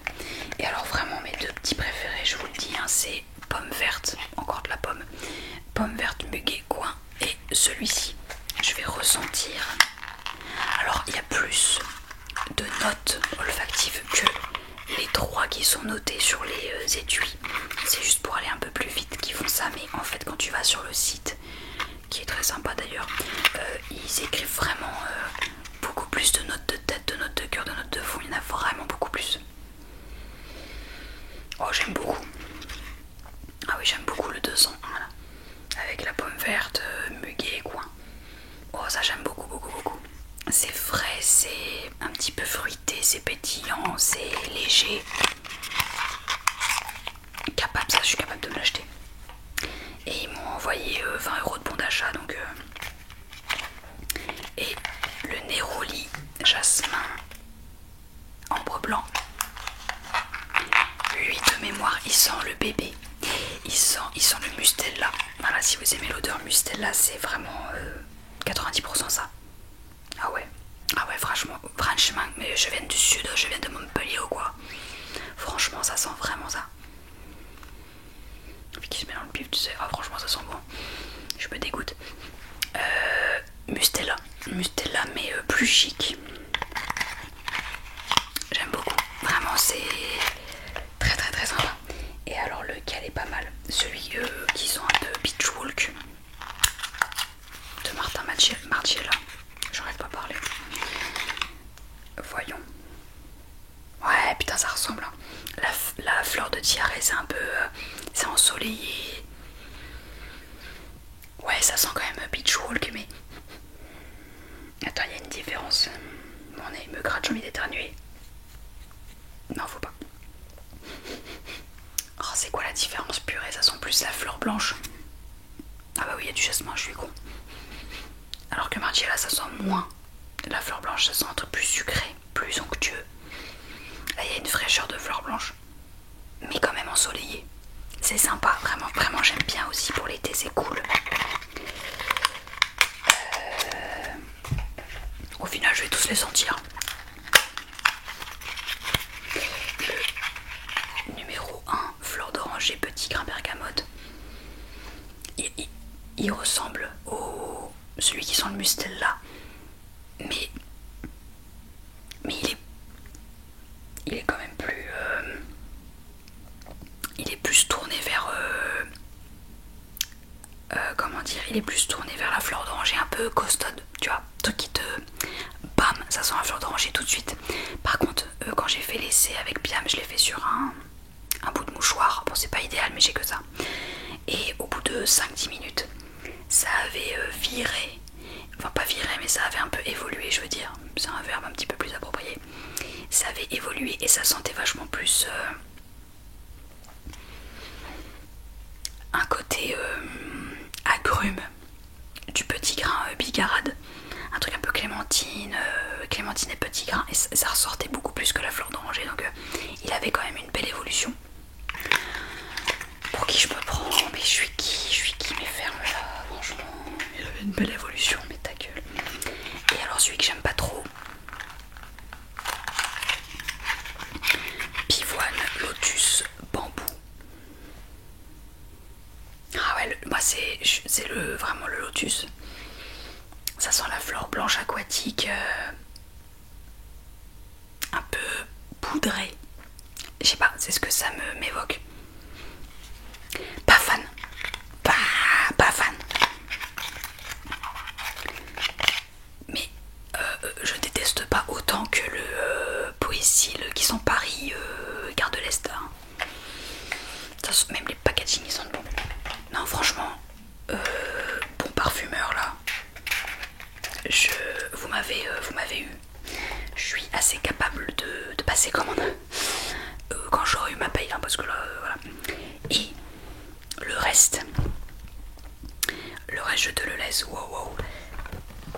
Et alors vraiment mes deux petits préférés, je vous le dis, hein, c'est pomme verte, encore de la pomme verte, muguet, coin, et celui-ci. Je vais ressentir. Alors il y a plus de notes olfactives que les 3 qui sont notés sur les étuis. C'est juste pour aller un peu plus vite qu'ils font ça, mais en fait quand tu vas sur le site, qui est très sympa d'ailleurs, ils écrivent vraiment beaucoup plus de notes de tête, de notes de cœur, de notes de fond. Il y en a vraiment beaucoup plus. Oh, j'aime beaucoup. Ah oui, j'aime beaucoup le 200, voilà. Avec la pomme verte, muguet, coin. Oh, ça j'aime beaucoup. C'est frais, c'est un petit peu fruité, c'est pétillant, c'est léger. Ça je suis capable de me l'acheter. sent le bébé, il sent le Mustela. Voilà, si vous aimez l'odeur Mustela, c'est vraiment 90% ça. Ah ouais, franchement, mais je viens du sud, je viens de Montpellier ou quoi. Franchement, ça sent vraiment ça. Qui se met dans le pif, tu sais. Ah, franchement, ça sent bon. Je me dégoûte. Mustela, mais plus chic. J'aime beaucoup. Vraiment, c'est très très très sympa. Et alors, lequel est pas mal? Celui qui sent un peu Beach Walk de Martin Margiela. J'arrête pas de parler. Voyons. Ouais, putain, ça ressemble. Hein. La fleur de tiare, c'est un peu. C'est ensoleillé. Ouais, ça sent quand même Beach Walk, mais. Attends, il y a une différence. Mon nez me gratte, j'ai envie d'éternuer. Non, faut pas. Oh, c'est quoi la différence, purée? Ça sent plus la fleur blanche. Ah bah oui, il y a du jasmin, je suis con. Alors que Margiela, ça sent moins la fleur blanche, ça sent un truc plus sucré, plus onctueux. Là, il y a une fraîcheur de fleur blanche, mais quand même ensoleillée. C'est sympa, vraiment, vraiment, j'aime bien aussi pour l'été, c'est cool. Au final, je vais tous les sentir. Le numéro 1, fleur d'oranger, petit grain bergamote. Il ressemble au celui qui sent le Mustela, mais il est quand même plus il est plus tourné vers comment dire, il est plus tourné vers la fleur d'oranger, un peu costaude, tu vois, truc qui te bam, ça sent la fleur d'oranger tout de suite. Par contre, quand j'ai fait l'essai avec Biam, je l'ai fait sur un bout de mouchoir. Bon, c'est pas idéal, mais j'ai que ça. Et au bout de 5-10 minutes, ça avait viré. Enfin, pas viré, mais ça avait un peu évolué, je veux dire. C'est un verbe un petit peu plus approprié. Ça avait évolué et ça sentait vachement plus un côté agrume du petit grain bigarade. Un truc un peu clémentine et petit grain. Et ça ressortait beaucoup plus que la fleur d'oranger. Donc il avait quand même une belle évolution. Pour qui je me prends? Mais je suis qui? Mais ferme là, franchement. Il avait une belle évolution, mais ta gueule. Et alors celui que j'aime pas trop, Pivoine Lotus Bambou. Ah ouais, moi c'est vraiment le lotus. Ça sent la fleur blanche aquatique, un peu poudrée. Je sais pas, c'est ce que ça m'évoque. Pas fan. Pas fan. Mais je déteste pas autant que le Poésil qui sent Paris, Gare de l'Est. Hein. Même les packaging ils sentent bon. Non, franchement, bon parfumeur là. Vous m'avez eu. Je suis assez capable de passer commande quand j'aurai eu ma paye, hein, parce que là, voilà. Et le reste, je te le laisse. Wow.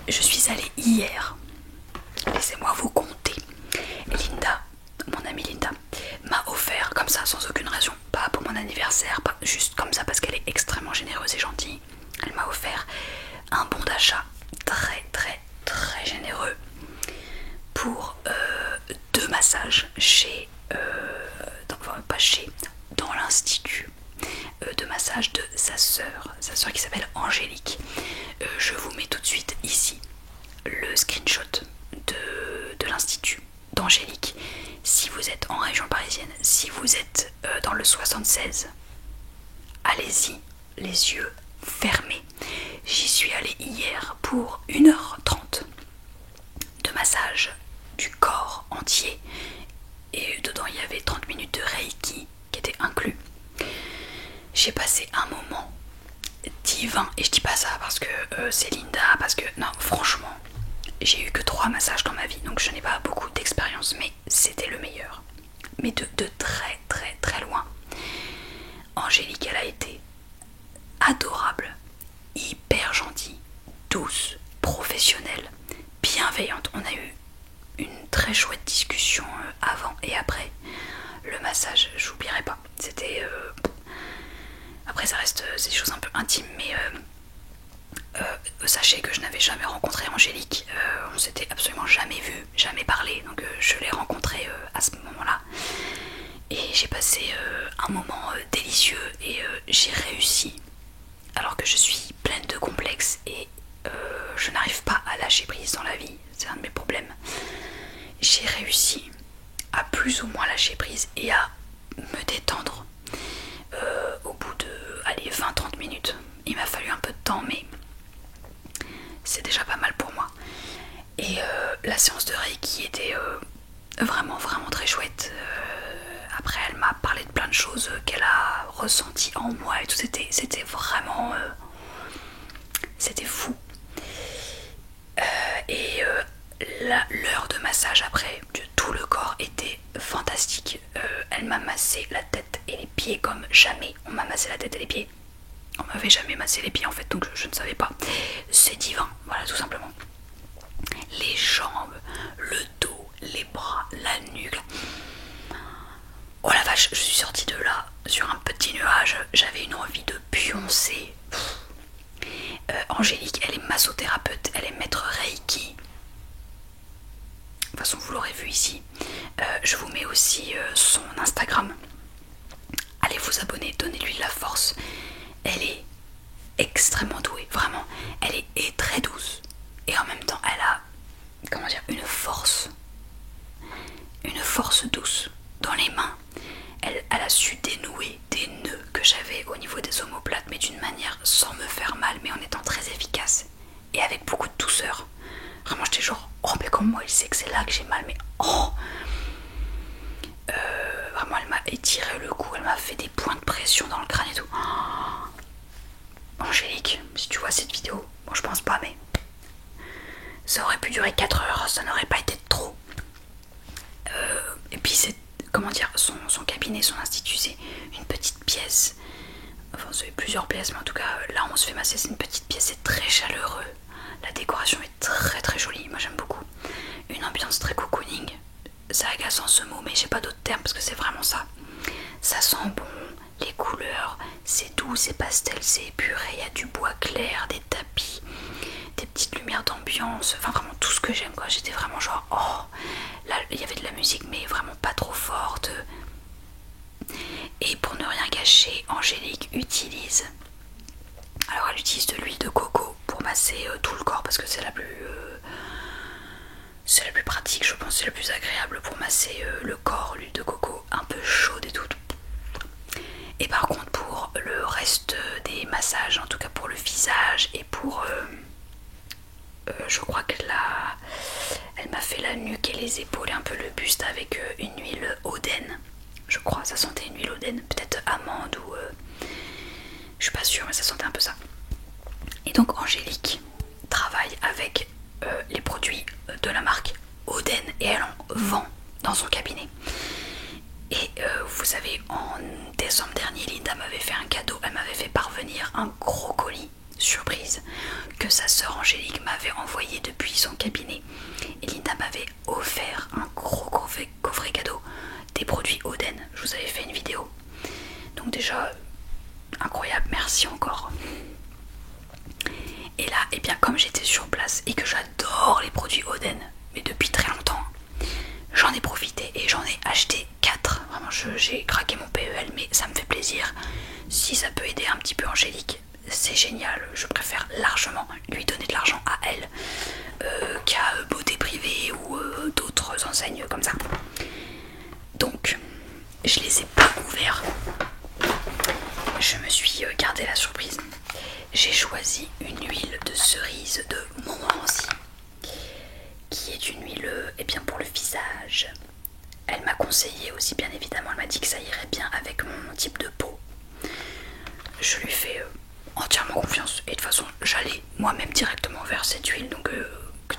Je suis allée hier. Laissez-moi vous compter. Linda, mon amie Linda, m'a offert comme ça, sans aucune raison, pas pour mon anniversaire, pas juste comme ça parce qu'elle est extrêmement généreuse et gentille. Elle m'a offert un bon d'achat très très très généreux pour 2 massages chez dans l'institut de massage de sa sœur qui s'appelle Angélique. Je vous mets tout de suite ici le screenshot de l'institut d'Angélique. Si vous êtes en région parisienne, si vous êtes dans le 76, allez-y les yeux fermés. J'y suis allée hier pour 1h30 de massage du corps entier et dedans il y avait 30 minutes de Reiki qui était inclus. J'ai passé un moment divin et je dis pas ça parce que c'est Linda, parce que non, franchement j'ai eu que 3 massages dans ma vie, donc je n'ai pas beaucoup d'expérience, mais c'était le meilleur, mais de très très très loin. Angélique, elle a été adorable, hyper gentille, douce, professionnelle, bienveillante. On a eu une très chouette discussion avant et après le massage, j'oublierai pas. C'était... Après ça reste, c'est des choses un peu intimes, mais sachez que je n'avais jamais rencontré Angélique, on s'était absolument jamais vu, jamais parlé, donc je l'ai rencontrée à ce moment-là. Et j'ai passé un moment délicieux et j'ai réussi, alors que je suis pleine de complexes et je n'arrive pas à lâcher prise dans la vie, c'est un de mes problèmes. J'ai réussi à plus ou moins lâcher prise et à me détendre au bout de 20-30 minutes. Il m'a fallu un peu de temps, mais c'est déjà pas mal pour moi. Et la séance de Reiki était vraiment très chouette. Après elle m'a parlé de plein de choses qu'elle a ressenties en moi et tout, c'était vraiment c'était fou. Et l'heure de massage après de tout le corps était fantastique. Elle m'a massé la tête et les pieds comme jamais on m'a massé la tête et les pieds. On m'avait jamais massé les pieds en fait, donc je ne savais pas. C'est divin, voilà, tout simplement. Les jambes, le dos, les bras, la nuque. Oh la vache, je suis sortie de là sur un petit nuage. J'avais une envie de pioncer. Angélique, elle est massothérapeute, elle est maître Reiki. De toute façon, vous l'aurez vu ici. Je vous mets aussi son Instagram. Allez vous abonner, donnez-lui de la force. Elle est extrêmement douée, vraiment. Elle est très douce. Et en même temps, elle a, comment dire, une force douce dans les mains. Elle a su dénouer des nœuds que j'avais au niveau des omoplates, mais d'une manière sans me faire mal, mais en étant très efficace et avec beaucoup de douceur. Vraiment, j'étais genre, oh, mais comme moi, il sait que c'est là que j'ai mal, mais oh. Vraiment, elle m'a étiré le cou, elle m'a fait des points de pression dans le crâne et tout. Oh. Angélique, si tu vois cette vidéo, bon, je pense pas, mais ça aurait pu durer 4 heures, ça n'aurait pas été trop. Et puis c'est, comment dire, son cabinet, son institut, c'est une petite pièce. Enfin, c'est plusieurs pièces, mais en tout cas, là on se fait masser, c'est une petite pièce, c'est très chaleureux. La décoration est très jolie, moi j'aime beaucoup. Une ambiance très cocooning. C'est agaçant ce mot, mais j'ai pas d'autres termes parce que c'est vraiment ça. Ça sent bon, les couleurs, c'est doux, c'est pastel, c'est épuré, il y a du bois clair, des tapis, des petites lumières d'ambiance, enfin vraiment tout ce que j'aime quoi. J'étais vraiment genre, oh, là il y avait de la musique mais vraiment pas trop forte. Et pour ne rien gâcher, Angélique utilise, alors elle utilise de l'huile de coco pour masser tout le corps parce que c'est la plus pratique, je pense, c'est la plus agréable pour masser le corps, l'huile de coco un peu chaude et tout. Et par contre pour le reste des massages, en tout cas pour le visage et pour je crois que là elle m'a fait la nuque et les épaules et un peu le buste avec une huile Oden. Je crois, ça sentait une huile Oden, peut-être amande ou je suis pas sûre, mais ça sentait un peu ça. Et donc Angélique travaille avec les produits de la marque Oden et elle en vend dans son cabinet. Et vous savez, en décembre dernier, Linda m'avait fait un cadeau, elle m'avait fait parvenir un gros colis surprise que sa sœur Angélique m'avait envoyé depuis son cabinet. Et Linda m'avait offert un gros coffret cadeau des produits Oden. Je vous avais fait une vidéo. Donc déjà, incroyable, merci encore. Et là, et bien comme j'étais sur place et que j'adore les produits Oden, mais depuis très longtemps, j'en ai profité et j'en ai acheté 4. Vraiment, j'ai craqué mon PEL, mais ça me fait plaisir. Si ça peut aider un petit peu Angélique, c'est génial. Je préfère largement lui donner de l'argent à elle qu'à Beauté Privée ou d'autres enseignes comme ça. Donc, je les ai pas ouverts. Je me suis gardé la surprise. J'ai choisi une huile de cerise de Montmorency, qui est une huile bien pour le visage. Elle m'a conseillé aussi, bien évidemment, elle m'a dit que ça irait bien avec mon type de peau. Je lui fais entièrement confiance et de toute façon j'allais moi-même directement vers cette huile, donc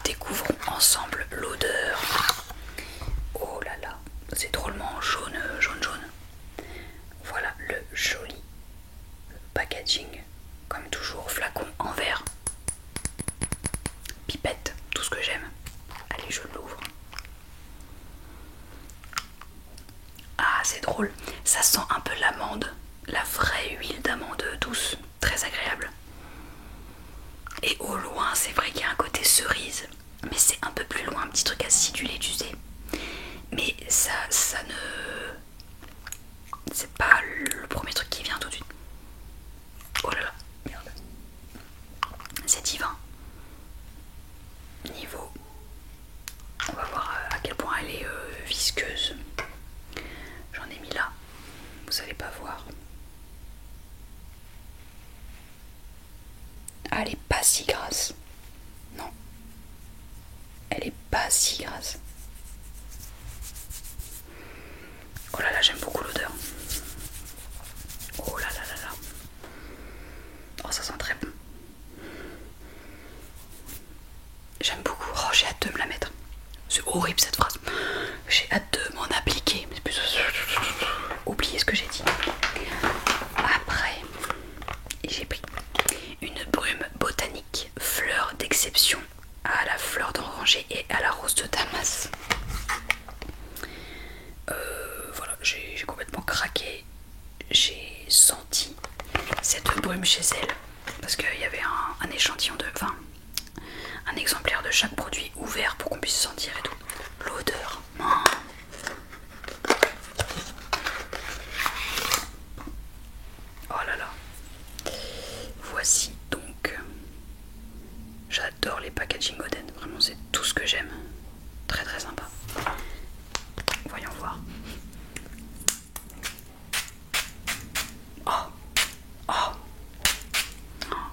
découvrons ensemble l'odeur. Oh là là, c'est drôlement jaune. Voilà le joli packaging, comme toujours, flacon en verre, pipette, tout ce que j'aime. Allez, je l'ouvre. Ah, c'est drôle. un peu l'amande, la vraie huile d'amande douce, très agréable. Et au loin, c'est vrai qu'il y a un côté cerise, mais c'est un peu plus loin, un petit truc acidulé, tu sais. Mais ça ne... C'est pas le premier truc qui vient tout de suite. Oh là là, merde. C'est divin. Niveau... On va voir à quel point elle est visqueuse. J'en ai mis là. Vous allez pas voir. Ah, elle est pas si grasse. Non. Elle est pas si grasse. Oh là là, j'aime beaucoup l'odeur. Oh là là là là. Oh, ça sent très bon. J'aime beaucoup. Oh, j'ai hâte de me la mettre. C'est horrible cette phrase. J'ai hâte de m'en appliquer. Oubliez ce que j'ai dit. Après, j'ai pris une brume botanique, fleur d'exception, à la fleur d'oranger et à la rose de Damas. Voilà, j'ai complètement craqué. J'ai senti cette brume chez elle parce qu'il y avait un échantillon de... Enfin, un exemplaire de chaque produit ouvert pour qu'on puisse sentir et tout. L'odeur. Oh là là. Voici donc. J'adore les packaging Oden. Vraiment, c'est tout ce que j'aime. Très très sympa. Voyons voir. Oh. Oh.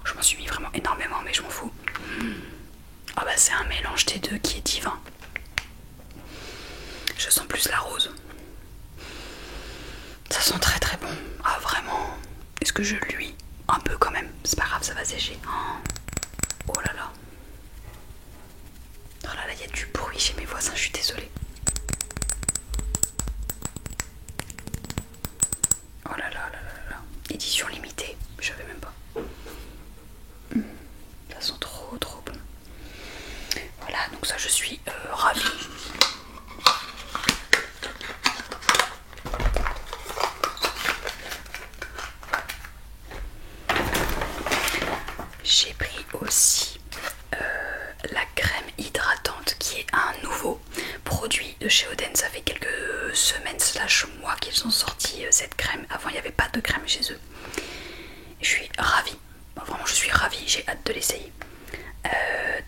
Je m'en suis mis vraiment énormément, mais je m'en fous. Ah bah c'est un mélange des deux qui est divin. Je sens plus la rose. Ça sent très très bon. Ah vraiment. Est-ce que je lui un peu quand même? C'est pas grave, ça va sécher. Oh là là. Oh là là, il y a du bruit chez mes voisins, je suis désolée. Oh là là là là là. Édition limitée, je savais même pas. Ça sent trop trop bon. Voilà, donc ça je suis ravie. J'ai pris aussi la crème hydratante qui est un nouveau produit de chez Oden. Ça fait quelques semaines slash mois qu'ils ont sorti cette crème. Avant il n'y avait pas de crème chez eux. Je suis ravie. Vraiment je suis ravie, j'ai hâte de l'essayer.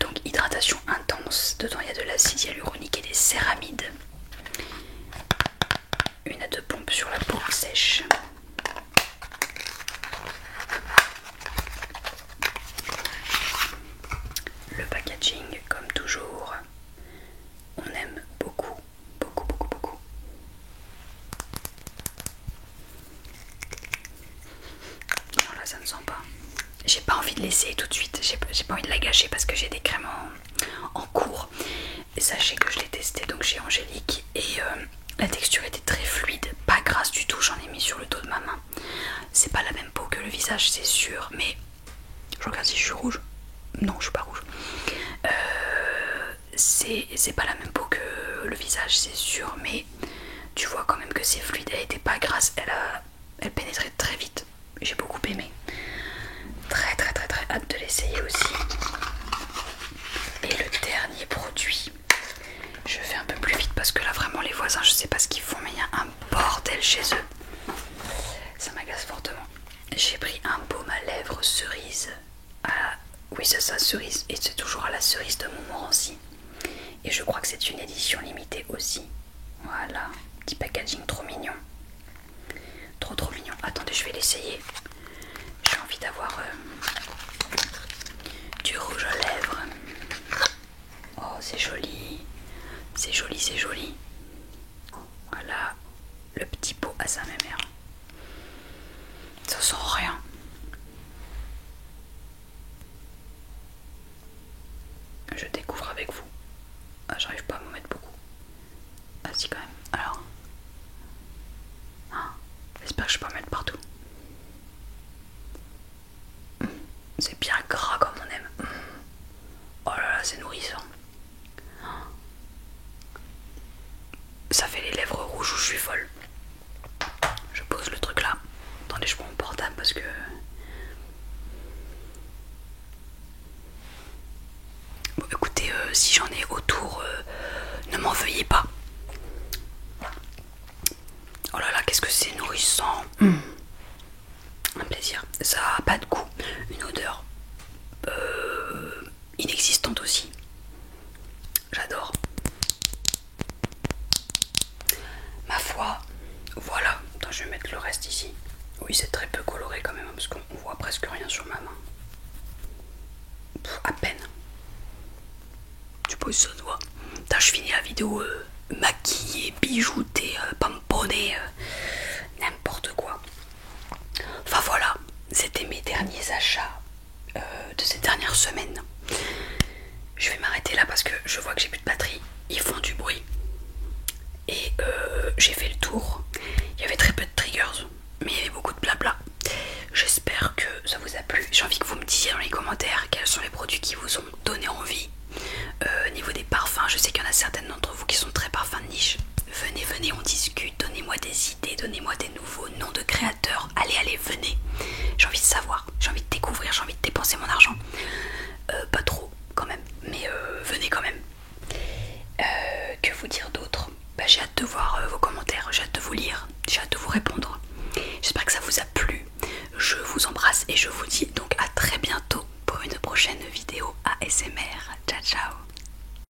Donc hydratation intense. Dedans il y a de l'acide hyaluronique et des céramides. Une à deux pompes sur la peau sèche. Le packaging, comme toujours, on aime beaucoup, beaucoup, beaucoup, beaucoup. Non, là, ça ne sent pas. J'ai pas envie de l'essayer tout de suite. J'ai pas envie de la gâcher parce que j'ai des crèmes en cours. Et sachez que je l'ai testé donc chez Angélique et la texture était très fluide, pas grasse du tout. J'en ai mis sur le dos de ma main. C'est pas la même peau que le visage, c'est sûr, mais je regarde si je suis rouge. Non, je suis pas rouge. C'est pas la même peau que le visage, c'est sûr, mais tu vois quand même que c'est fluide. Elle était pas grasse, elle pénétrait très vite. J'ai beaucoup aimé. Très très très très hâte de l'essayer aussi. Et le dernier produit, je fais un peu plus vite parce que là vraiment les voisins, je sais pas ce qu'ils font, mais il y a un bordel chez eux. Ça m'agace fortement. J'ai pris un baume à lèvres cerise. Oui c'est ça, cerise. Et c'est toujours à la cerise de Montmorency. Et je crois que c'est une édition limitée aussi. Voilà, petit packaging trop mignon. Trop trop mignon. Attendez, je vais l'essayer. J'ai envie d'avoir du rouge à lèvres. Oh c'est joli. C'est joli, c'est joli. Voilà, le petit pot à sa mère. Ça sent rien. Je découvre avec vous. Ah, j'arrive pas à m'en mettre beaucoup. Ah si quand même. Alors. J'espère que je peux en mettre partout. C'est bien gras comme on aime. Oh là là, c'est nourrissant. Ça fait les lèvres rouges où je suis folle. Je pose le Attendez, je prends mon portable parce que... Bon, écoutez, si j'en ai autour, ne m'en veuillez pas. Oh là là, qu'est-ce que c'est nourrissant. Un plaisir. Ça a pas de goût, une odeur inexistante aussi. J'adore. Ma foi, voilà. Attends, je vais mettre le reste ici. Oui, c'est très peu coloré quand même, parce qu'on voit presque rien sur ma main. À peine. Je sais pas si ça se voit. Putain, je finis la vidéo maquillée, bijoutée, pamponnée, n'importe quoi. Enfin voilà, c'était mes derniers achats de ces dernières semaines. Je vais m'arrêter là parce que je vois que j'ai plus de batterie. Ils font du bruit. Et j'ai fait le tour. Il y avait très peu de triggers, mais il y avait beaucoup de blabla. J'espère que ça vous a plu. J'ai envie que vous me disiez dans les commentaires quels sont les produits qui vous ont donné envie. Au niveau des parfums, je sais qu'il y en a certaines d'entre vous qui sont très parfums de niche. Venez, on discute, donnez-moi des idées, donnez-moi des nouveaux noms de créateurs. Allez, venez. J'ai envie de savoir, j'ai envie de découvrir, j'ai envie de dépenser mon argent. Pas trop quand même, mais venez quand même. Que vous dire d'autre? J'ai hâte de voir vos commentaires, j'ai hâte de vous lire.